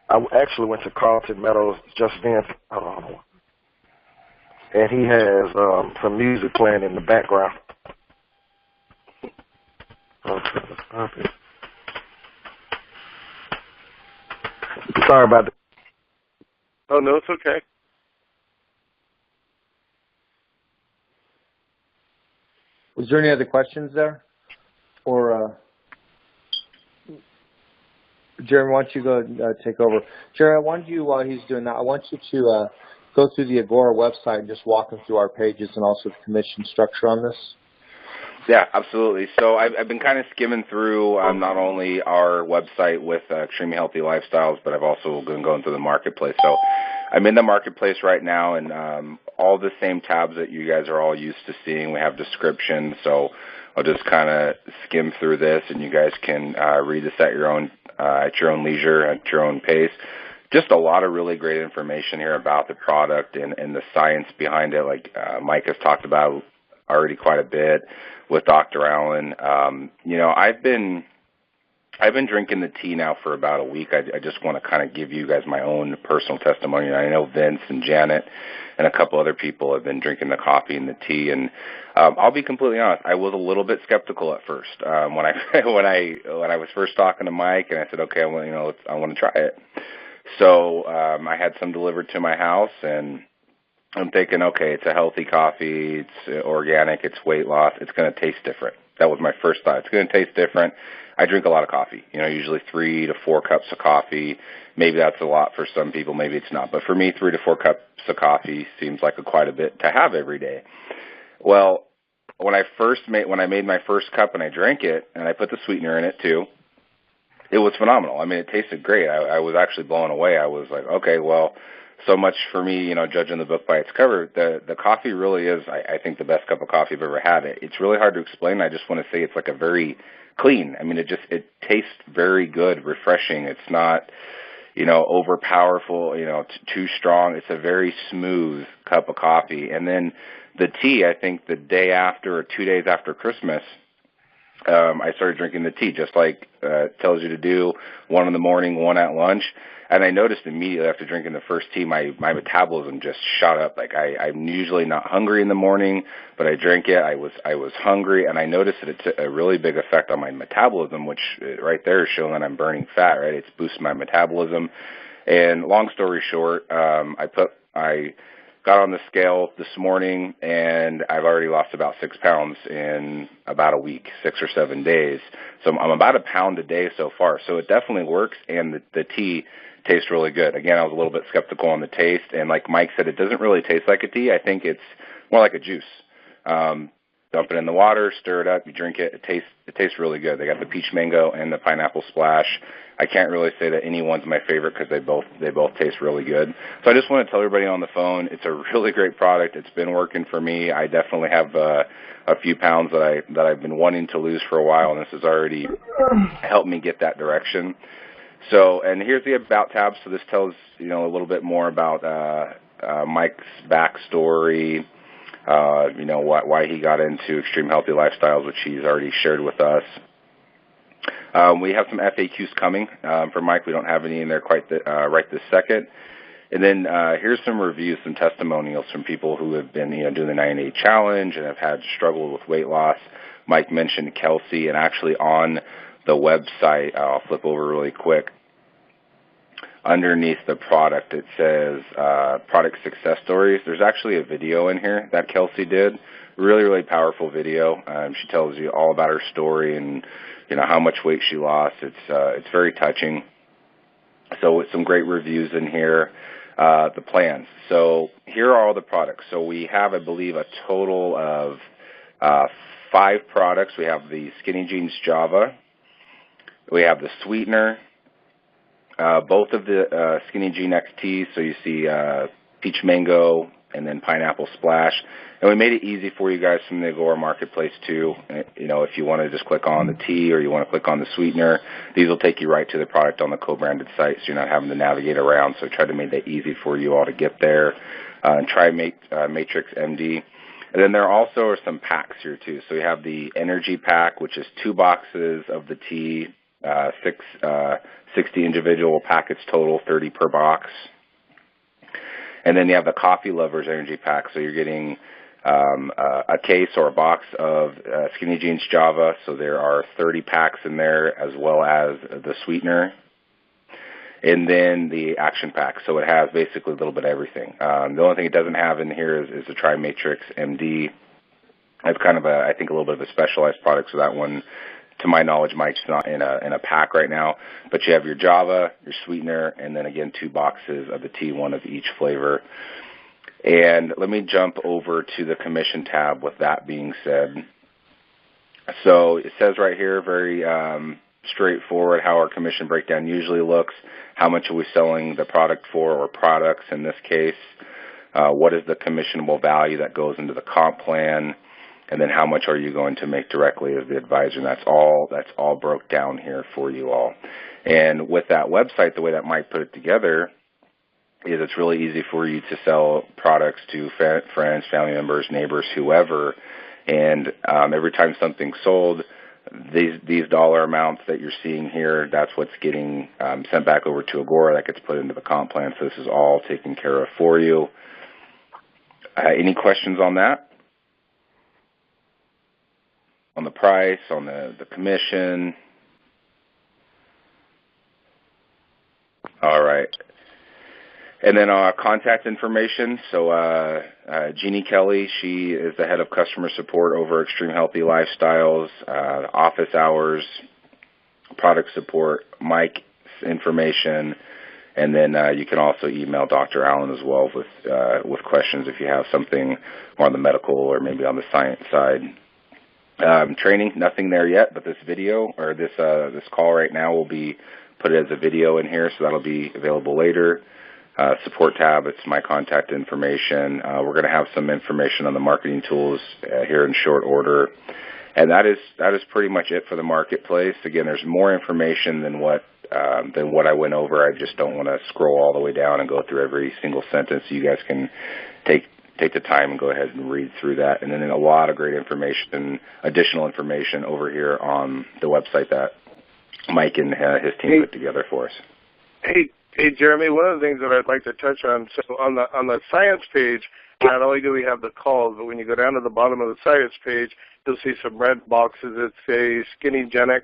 I actually went to Carlton Meadows just then. Hold on. And he has some music playing in the background. Okay. Sorry about that. Oh, no, it's okay. Was there any other questions there? Or, Jeremy, why don't you go take over? Jeremy, I want you, while he's doing that, I want you to go through the Agora website and just walk them through our pages and also the commission structure on this. Yeah, absolutely. So I've been kind of skimming through not only our website with Extremely Healthy Lifestyles, but I've also been going through the marketplace. So I'm in the marketplace right now, and all the same tabs that you guys are all used to seeing. We have descriptions, so I'll just kind of skim through this, and you guys can read this at your own leisure, at your own pace. Just a lot of really great information here about the product and the science behind it, like Mike has talked about already quite a bit with Dr. Allen. I've been drinking the tea now for about a week. I just want to kind of give you guys my own personal testimony. I know Vince and Janet and a couple other people have been drinking the coffee and the tea, and I'll be completely honest, I was a little bit skeptical at first when I was first talking to Mike, and I said, okay, I want to try it. So I had some delivered to my house, and I'm thinking, okay, it's a healthy coffee, it's organic, it's weight loss, it's going to taste different. That was my first thought. It's going to taste different. I drink a lot of coffee, usually 3 to 4 cups of coffee. Maybe that's a lot for some people, maybe it's not. But for me, 3 to 4 cups of coffee seems like quite a bit to have every day. Well, when I made my first cup and I drank it, and I put the sweetener in it too, it was phenomenal. It tasted great. I was actually blown away. I was like, okay, well, so much for me, judging the book by its cover. The coffee really is, I think, the best cup of coffee I've ever had. It's really hard to explain. I just want to say it's like a very clean. It tastes very good, refreshing. It's not, overpowerful, too strong. It's a very smooth cup of coffee. And then the tea, I think the day after or 2 days after Christmas, I started drinking the tea, just like it tells you to do, 1 in the morning, 1 at lunch. And I noticed immediately after drinking the first tea, my metabolism just shot up. Like I'm usually not hungry in the morning, but I drank it. I was hungry, and I noticed that it's a really big effect on my metabolism, which right there is showing that I'm burning fat. Right, it's boosting my metabolism. And long story short, I got on the scale this morning, and I've already lost about 6 pounds in about a week, 6 or 7 days. So I'm about 1 pound a day so far. So it definitely works, and the tea tastes really good. Again, I was a little bit skeptical on the taste, and like Mike said, it doesn't really taste like a tea. I think it's more like a juice. Dump it in the water, stir it up, you drink it. It tastes really good. They got the peach mango and the pineapple splash. I can't really say that anyone's my favorite because they both taste really good. So I just want to tell everybody on the phone, it's a really great product. It's been working for me. I definitely have a few pounds that I've been wanting to lose for a while, and this has already helped me get that direction. So, and here's the About tab. So this tells a little bit more about Mike's backstory. Why he got into Extreme Healthy Lifestyles, which he's already shared with us. We have some FAQs coming for Mike. We don't have any in there quite right this second. And then here's some reviews, some testimonials from people who have been doing the 90-day challenge and have had struggle with weight loss. Mike mentioned Kelsey, and actually on the website, I'll flip over really quick. underneath the product it says product success stories. There's actually a video in here that Kelsey did. Really, really powerful video. She tells you all about her story and how much weight she lost. It's very touching. So with some great reviews in here. The plans. So here are all the products. So we have, I believe, a total of 5 products. We have the Skinny Jeans Java. We have the sweetener. Both of the Skinny Jean XTs. So you see peach mango and then pineapple splash. And we made it easy for you guys from the Agora marketplace too. If you want to just click on the tea or you want to click on the sweetener, these will take you right to the product on the co-branded site, so you're not having to navigate around. So try to make that easy for you all to get there. And try Matrix MD. And then there also are some packs here too. So we have the energy pack, which is 2 boxes of the tea, 60 individual packets total, 30 per box. And then you have the Coffee Lovers Energy Pack. So you're getting a case or a box of Skinny Jeans Java. So there are 30 packs in there, as well as the sweetener. And then the Action Pack. So it has basically a little bit of everything. The only thing it doesn't have in here is the Tri-Matrix MD. It's kind of I think a little bit of a specialized product. So that one, to my knowledge, Mike's not in a pack right now. But you have your Java, your sweetener, and then again 2 boxes of the tea, 1 of each flavor. And let me jump over to the commission tab with that being said. So it says right here, very straightforward, how our commission breakdown usually looks. How much are we selling the product for, or products in this case? What is the commissionable value that goes into the comp plan? And then how much are you going to make directly as the advisor? And that's all broke down here for you all. And with that website, the way that Mike put it together is it's really easy for you to sell products to friends, family members, neighbors, whoever. And every time something's sold, these dollar amounts that you're seeing here, that's what's getting sent back over to Agora. That gets put into the comp plan. So this is all taken care of for you. Any questions on that? On the price, on the commission? All right. And then contact information. So Jeannie Kelly, she is the head of customer support over Xtreme Healthy Lifestyles, office hours, product support, Mike's information, and then you can also email Dr. Allen as well with questions if you have something more on the medical or maybe on the science side. Training, nothing there yet, but this video or this call right now will be put as a video in here, so that'll be available later. Support tab, it's my contact information. We're going to have some information on the marketing tools here in short order. And that is pretty much it for the marketplace. Again, there's more information than what I went over. I just don't want to scroll all the way down and go through every single sentence. You guys can take the time and go ahead and read through that. And then a lot of great information, additional information over here on the website that Mike and his team put together for us. Hey, Jeremy, one of the things that I'd like to touch on, so on the science page, not only do we have the calls, but when you go down to the bottom of the science page, you'll see some red boxes that say Skinny Genix,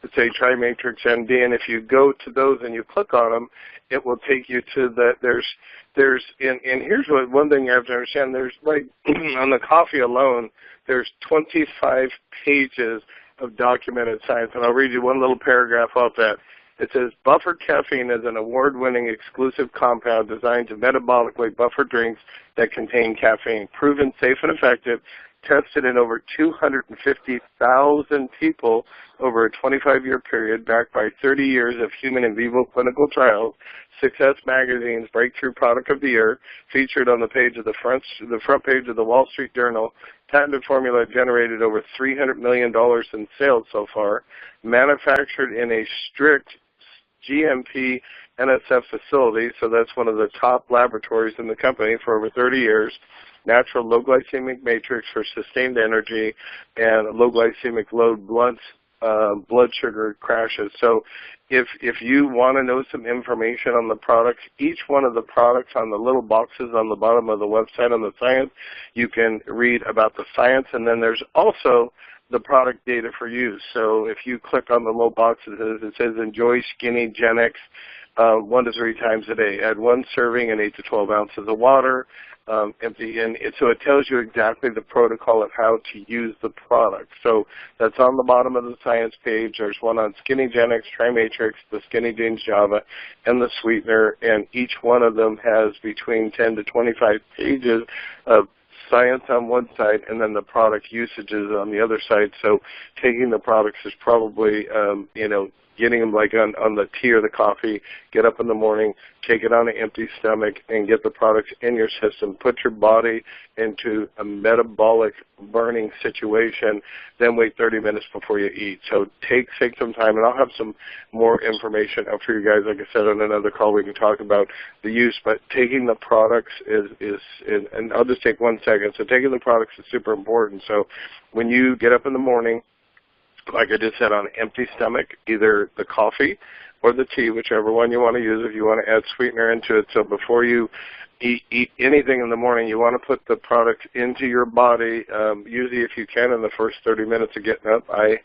that say Tri-Matrix MD, and if you go to those and you click on them, it will take you to that. And here's one thing you have to understand. There's like on the coffee alone, there's 25 pages of documented science, and I'll read you one little paragraph off that. It says, buffered caffeine is an award-winning exclusive compound designed to metabolically buffer drinks that contain caffeine. Proven safe and effective, tested in over 250,000 people over a 25-year period, backed by 30 years of human in vivo clinical trials. Success Magazine's Breakthrough Product of the Year, featured on the front page of the Wall Street Journal. Patented formula generated over $300 million in sales so far. Manufactured in a strict GMP NSF facility, so that's one of the top laboratories in the company, for over 30 years. Natural low glycemic matrix for sustained energy and low glycemic load blood sugar crashes. So if you want to know some information on the products, each one of the products on the little boxes on the bottom of the website on the science, you can read about the science, and then there's also the product data for use. So if you click on the little box that says Enjoy Skinny Genix, 1 to 3 times a day. Add 1 serving and 8 to 12 ounces of water. Empty in. So it tells you exactly the protocol of how to use the product. So that's on the bottom of the science page. There's one on Skinny-Genix, Trimatrix, the Skinny Jeans Java, and the sweetener, and each one of them has between 10 to 25 pages of science on one side and then the product usages on the other side. So taking the products is probably, getting them like on the tea or the coffee, get up in the morning, take it on an empty stomach, and get the products in your system. Put your body into a metabolic burning situation, then wait 30 minutes before you eat. So take some time, and I'll have some more information out for you guys. Like I said, on another call we can talk about the use, but taking the products is and I'll just take 1 second. So taking the products is super important. So when you get up in the morning, like I just said, on an empty stomach, either the coffee or the tea, whichever one you want to use, if you want to add sweetener into it. So before you eat anything in the morning, you want to put the product into your body, usually if you can in the first 30 minutes of getting up. I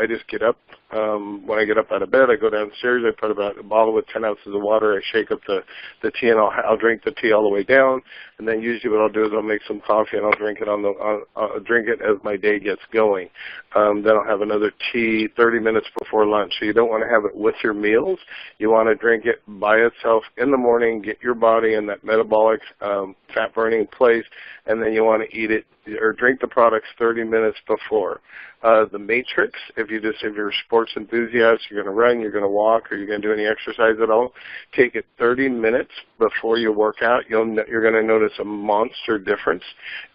just get up. When I get up out of bed, I go downstairs, I put about a bottle with 10 ounces of water, I shake up the tea, and I'll drink the tea all the way down, and then usually what I'll do is I'll make some coffee, and I'll drink it I'll drink it as my day gets going. Then I'll have another tea 30 minutes before lunch. So you don't want to have it with your meals. You want to drink it by itself in the morning, get your body in that metabolic fat-burning place, and then you want to eat it or drink the products 30 minutes before. The Matrix, if you're a sports enthusiast, you're going to run, you're going to walk, or you're going to do any exercise at all, take it 30 minutes before you work out. You're going to notice a monster difference.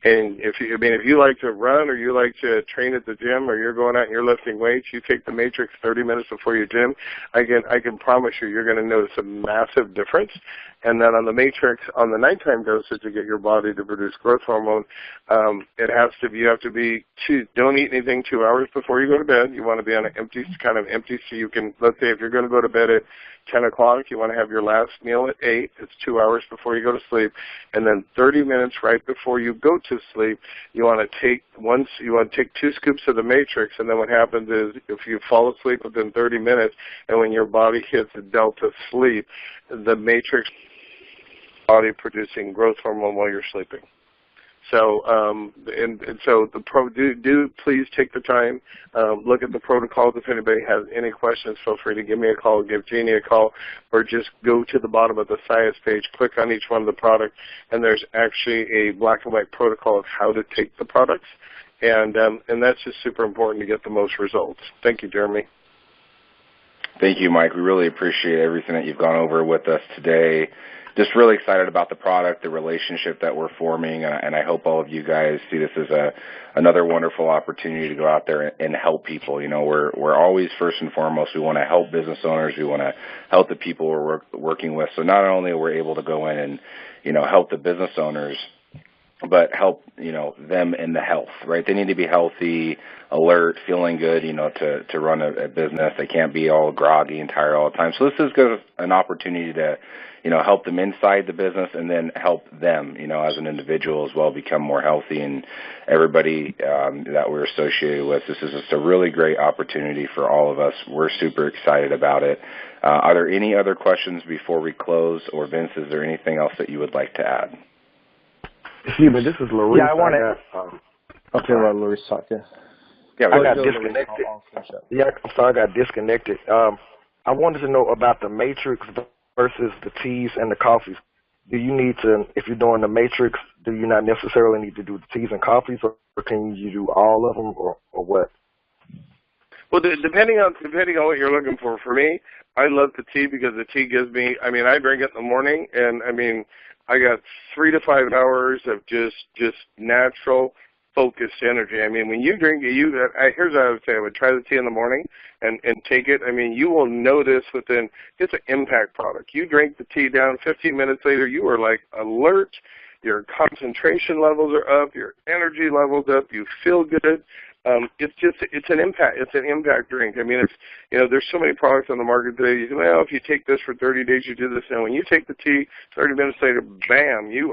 And if you like to run or you like to train at the gym or you're going out and you're lifting weights, you take the Matrix 30 minutes before your gym, I can promise you're going to notice a massive difference. And then on the Matrix, on the nighttime dosage to get your body to produce growth hormone, don't eat anything 2 hours before you go to bed. You want to be on an empty, so you can, let's say if you're going to go to bed at 10 o'clock, you want to have your last meal at 8. It's 2 hours before you go to sleep. And then 30 minutes right before you go to sleep, you want to take 2 scoops of the Matrix, and then what happens is if you fall asleep within 30 minutes and when your body hits a delta sleep, the Matrix body producing growth hormone while you're sleeping. So, do please take the time, look at the protocols. If anybody has any questions, feel free to give me a call, give Jeannie a call, or just go to the bottom of the science page, click on each one of the products, and there's actually a black and white protocol of how to take the products, and that's just super important to get the most results. Thank you, Jeremy. Thank you, Mike. We really appreciate everything that you've gone over with us today. Just really excited about the product, the relationship that we're forming, and I hope all of you guys see this as another wonderful opportunity to go out there and help people. We're always, first and foremost, we want to help business owners. We want to help the people we're working with. So not only are we able to go in and, help the business owners, but help, them in the health, right? They need to be healthy, alert, feeling good, to run a business. They can't be all groggy and tired all the time. So this is an opportunity to, help them inside the business and then help them, as an individual as well, become more healthy, and everybody that we're associated with. This is just a really great opportunity for all of us. We're super excited about it. Are there any other questions before we close? Or Vince, is there anything else that you would like to add? Excuse me, this is Luis. Yeah, I want to. Okay, let Luis talk. Yeah, I got disconnected. Yeah, I'm sorry, I got disconnected. I wanted to know about the Matrix versus the teas and the coffees. Do you need to, if you're doing the Matrix, do you not necessarily need to do the teas and coffees, or can you do all of them, or what? Well, depending on what you're looking for. For me, I love the tea because the tea gives me, I drink it in the morning, and I got 3 to 5 hours of just natural, focused energy. When you drink it, here's what I would say. I would try the tea in the morning and take it. You will notice it's an impact product. You drink the tea down, 15 minutes later, you are like alert. Your concentration levels are up. Your energy levels up. You feel good. It's an impact drink. There's so many products on the market today. You say, well, if you take this for 30 days, you do this. And when you take the tea, 30 minutes later, bam, you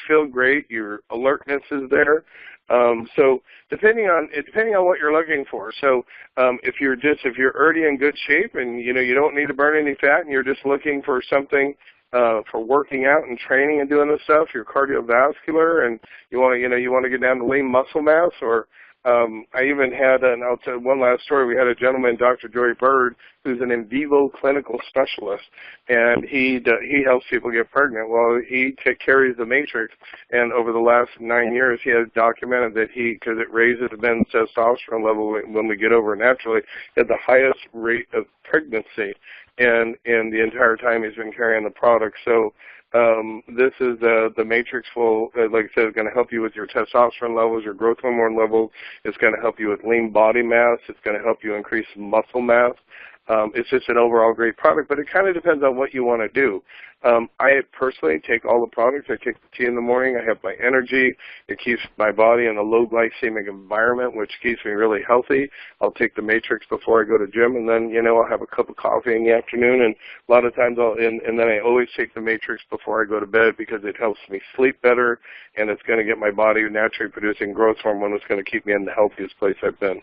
feel great. Your alertness is there. So depending on what you're looking for. So if you're already in good shape and you don't need to burn any fat and you're just looking for something for working out and training and doing this stuff, you're cardiovascular and you want to get down to lean muscle mass, or I even had, and I'll tell one last story. We had a gentleman, Dr. Joey Bird, who's an in vivo clinical specialist, and he helps people get pregnant. Well, he carries the matrix, and over the last 9 years, he has documented that because it raises the men's testosterone level when we get over naturally, had the highest rate of pregnancy, and the entire time he's been carrying the product. So this is the matrix full, like I said, it's going to help you with your testosterone levels, your growth hormone levels. It's going to help you with lean body mass. It's going to help you increase muscle mass. It's just an overall great product, but it kind of depends on what you want to do. I personally take all the products. I take the tea in the morning. I have my energy. It keeps my body in a low glycemic environment, which keeps me really healthy. I'll take the matrix before I go to gym, and then, I'll have a cup of coffee in the afternoon, and a lot of times and then I always take the matrix before I go to bed because it helps me sleep better, and it's going to get my body naturally producing growth hormone. It's going to keep me in the healthiest place I've been.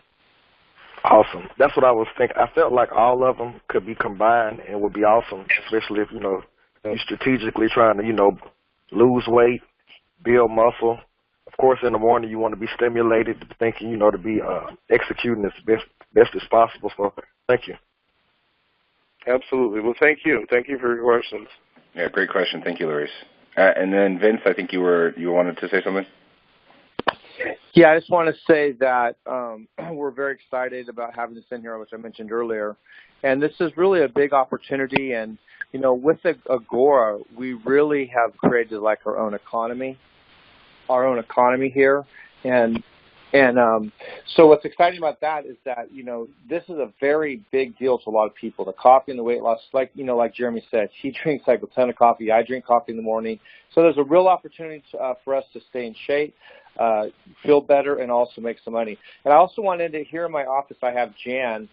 Awesome. That's what I was thinking. I felt like all of them could be combined and would be awesome, especially if, you're strategically trying to, lose weight, build muscle. Of course, in the morning you want to be stimulated, thinking, to be executing as best as possible. So thank you. Absolutely. Well, thank you. Thank you for your questions. Yeah, great question. Thank you, Luis. And then Vince, I think you wanted to say something? Yeah, I just want to say that we're very excited about having this in here, which I mentioned earlier. And this is really a big opportunity. And, with Agora, we really have created like our own economy here. And so what's exciting about that is that, this is a very big deal to a lot of people. The coffee and the weight loss, like Jeremy said, he drinks like a ton of coffee. I drink coffee in the morning. So there's a real opportunity for us to stay in shape, feel better, and also make some money. And I also wanted to, here in my office, I have Jan.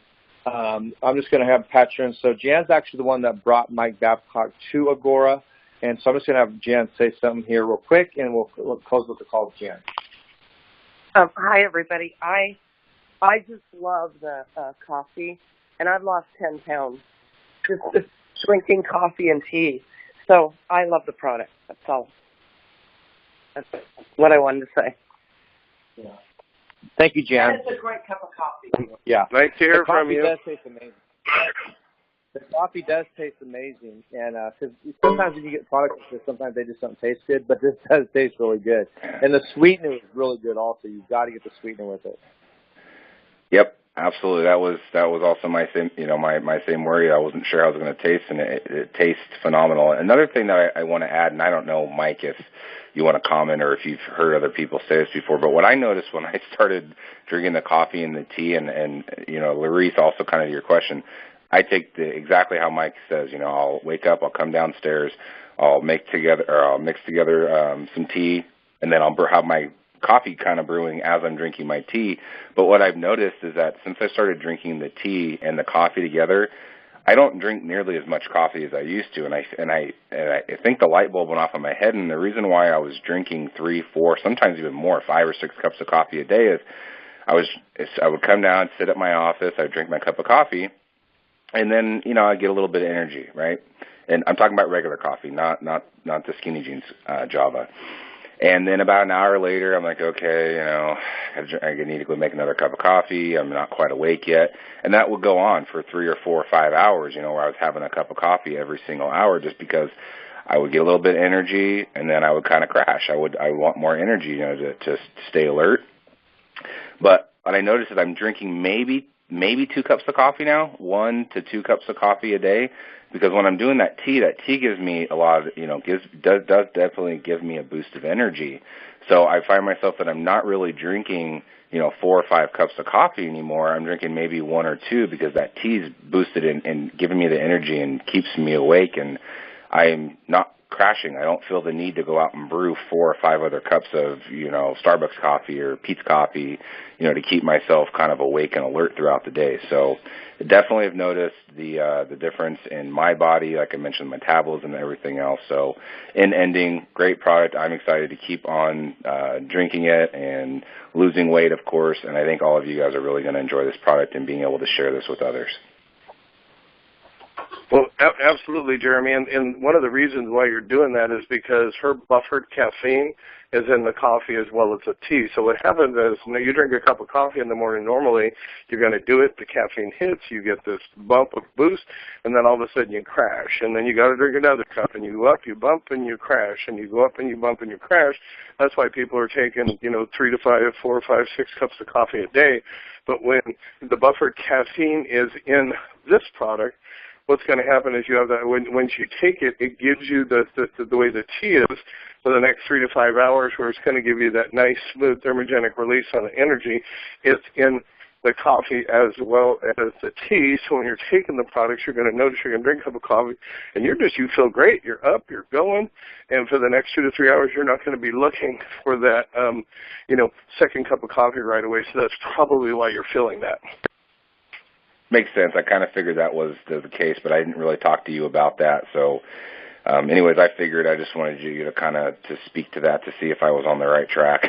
I'm just going to have Pat turn. So Jan's actually the one that brought Mike Babcock to Agora. And so I'm just going to have Jan say something here real quick, and we'll close with the call with Jan. Hi, everybody. I just love the coffee, and I've lost 10 pounds just drinking coffee and tea. So I love the product. That's all. That's what I wanted to say. Yeah. Thank you, Jan. And it's a great cup of coffee. Yeah. Nice to hear from you. The coffee does taste amazing. The coffee does taste amazing, and cause sometimes when you get products like this, sometimes they just don't taste good, but this does taste really good. And the sweetener is really good also. You've got to get the sweetener with it. Yep, absolutely. That was also my same my same worry. I wasn't sure how it was going to taste, and it tastes phenomenal. Another thing that I want to add, and I don't know, Mike, if you want to comment or if you've heard other people say this before, but what I noticed when I started drinking the coffee and the tea, and Luis, also kind of your question, I take exactly how Mike says. I'll wake up, I'll come downstairs, I'll mix together some tea, and then I'll have my coffee kind of brewing as I'm drinking my tea. But what I've noticed is that since I started drinking the tea and the coffee together, I don't drink nearly as much coffee as I used to, and I think the light bulb went off in my head. And the reason why I was drinking 3, 4, sometimes even more, 5 or 6 cups of coffee a day is I would come down, sit at my office, I'd drink my cup of coffee, and then, I'd get a little bit of energy, right? And I'm talking about regular coffee, not the Skinny Jeans Java. And then about an hour later, I'm like, okay, I need to go make another cup of coffee. I'm not quite awake yet. And that would go on for 3 or 4 or 5 hours, where I was having a cup of coffee every single hour just because I would get a little bit of energy, and then I would kind of crash. I want more energy, to stay alert. But what I noticed is I'm drinking maybe 2 cups of coffee now, 1 to 2 cups of coffee a day, because when I'm doing that tea gives me a lot of, does definitely give me a boost of energy. So I find myself that I'm not really drinking, 4 or 5 cups of coffee anymore. I'm drinking maybe 1 or 2 because that tea's boosted and giving me the energy and keeps me awake, and I'm not crashing. I don't feel the need to go out and brew 4 or 5 other cups of, Starbucks coffee or Peet's coffee, to keep myself kind of awake and alert throughout the day. So I definitely have noticed the difference in my body, like I mentioned, metabolism and everything else. So in ending, great product. I'm excited to keep on drinking it and losing weight, of course, and I think all of you guys are really going to enjoy this product and being able to share this with others. Well, absolutely, Jeremy. And one of the reasons why you're doing that is because her buffered caffeine is in the coffee as well as the tea. So what happens is, you drink a cup of coffee in the morning normally, you're going to do it, the caffeine hits, you get this bump of boost, and then all of a sudden you crash. And then you got to drink another cup, and you go up, you bump, and you crash, and you go up, and you bump, and you crash. That's why people are taking, 3 to 5, 4, 5, 6 cups of coffee a day. But when the buffered caffeine is in this product, what's going to happen is you have that once you take it, it gives you the way the tea is for the next 3 to 5 hours, where it's going to give you that nice smooth thermogenic release on the energy. It's in the coffee as well as the tea. So when you're taking the products, you're going to notice you're going to drink a cup of coffee, and you feel great. You're up, you're going, and for the next 2 to 3 hours, you're not going to be looking for that, second cup of coffee right away. So that's probably why you're feeling that. Makes sense. I kind of figured that was the case, but I didn't really talk to you about that. So anyways, I figured I just wanted you to kind of to speak to that to see if I was on the right track.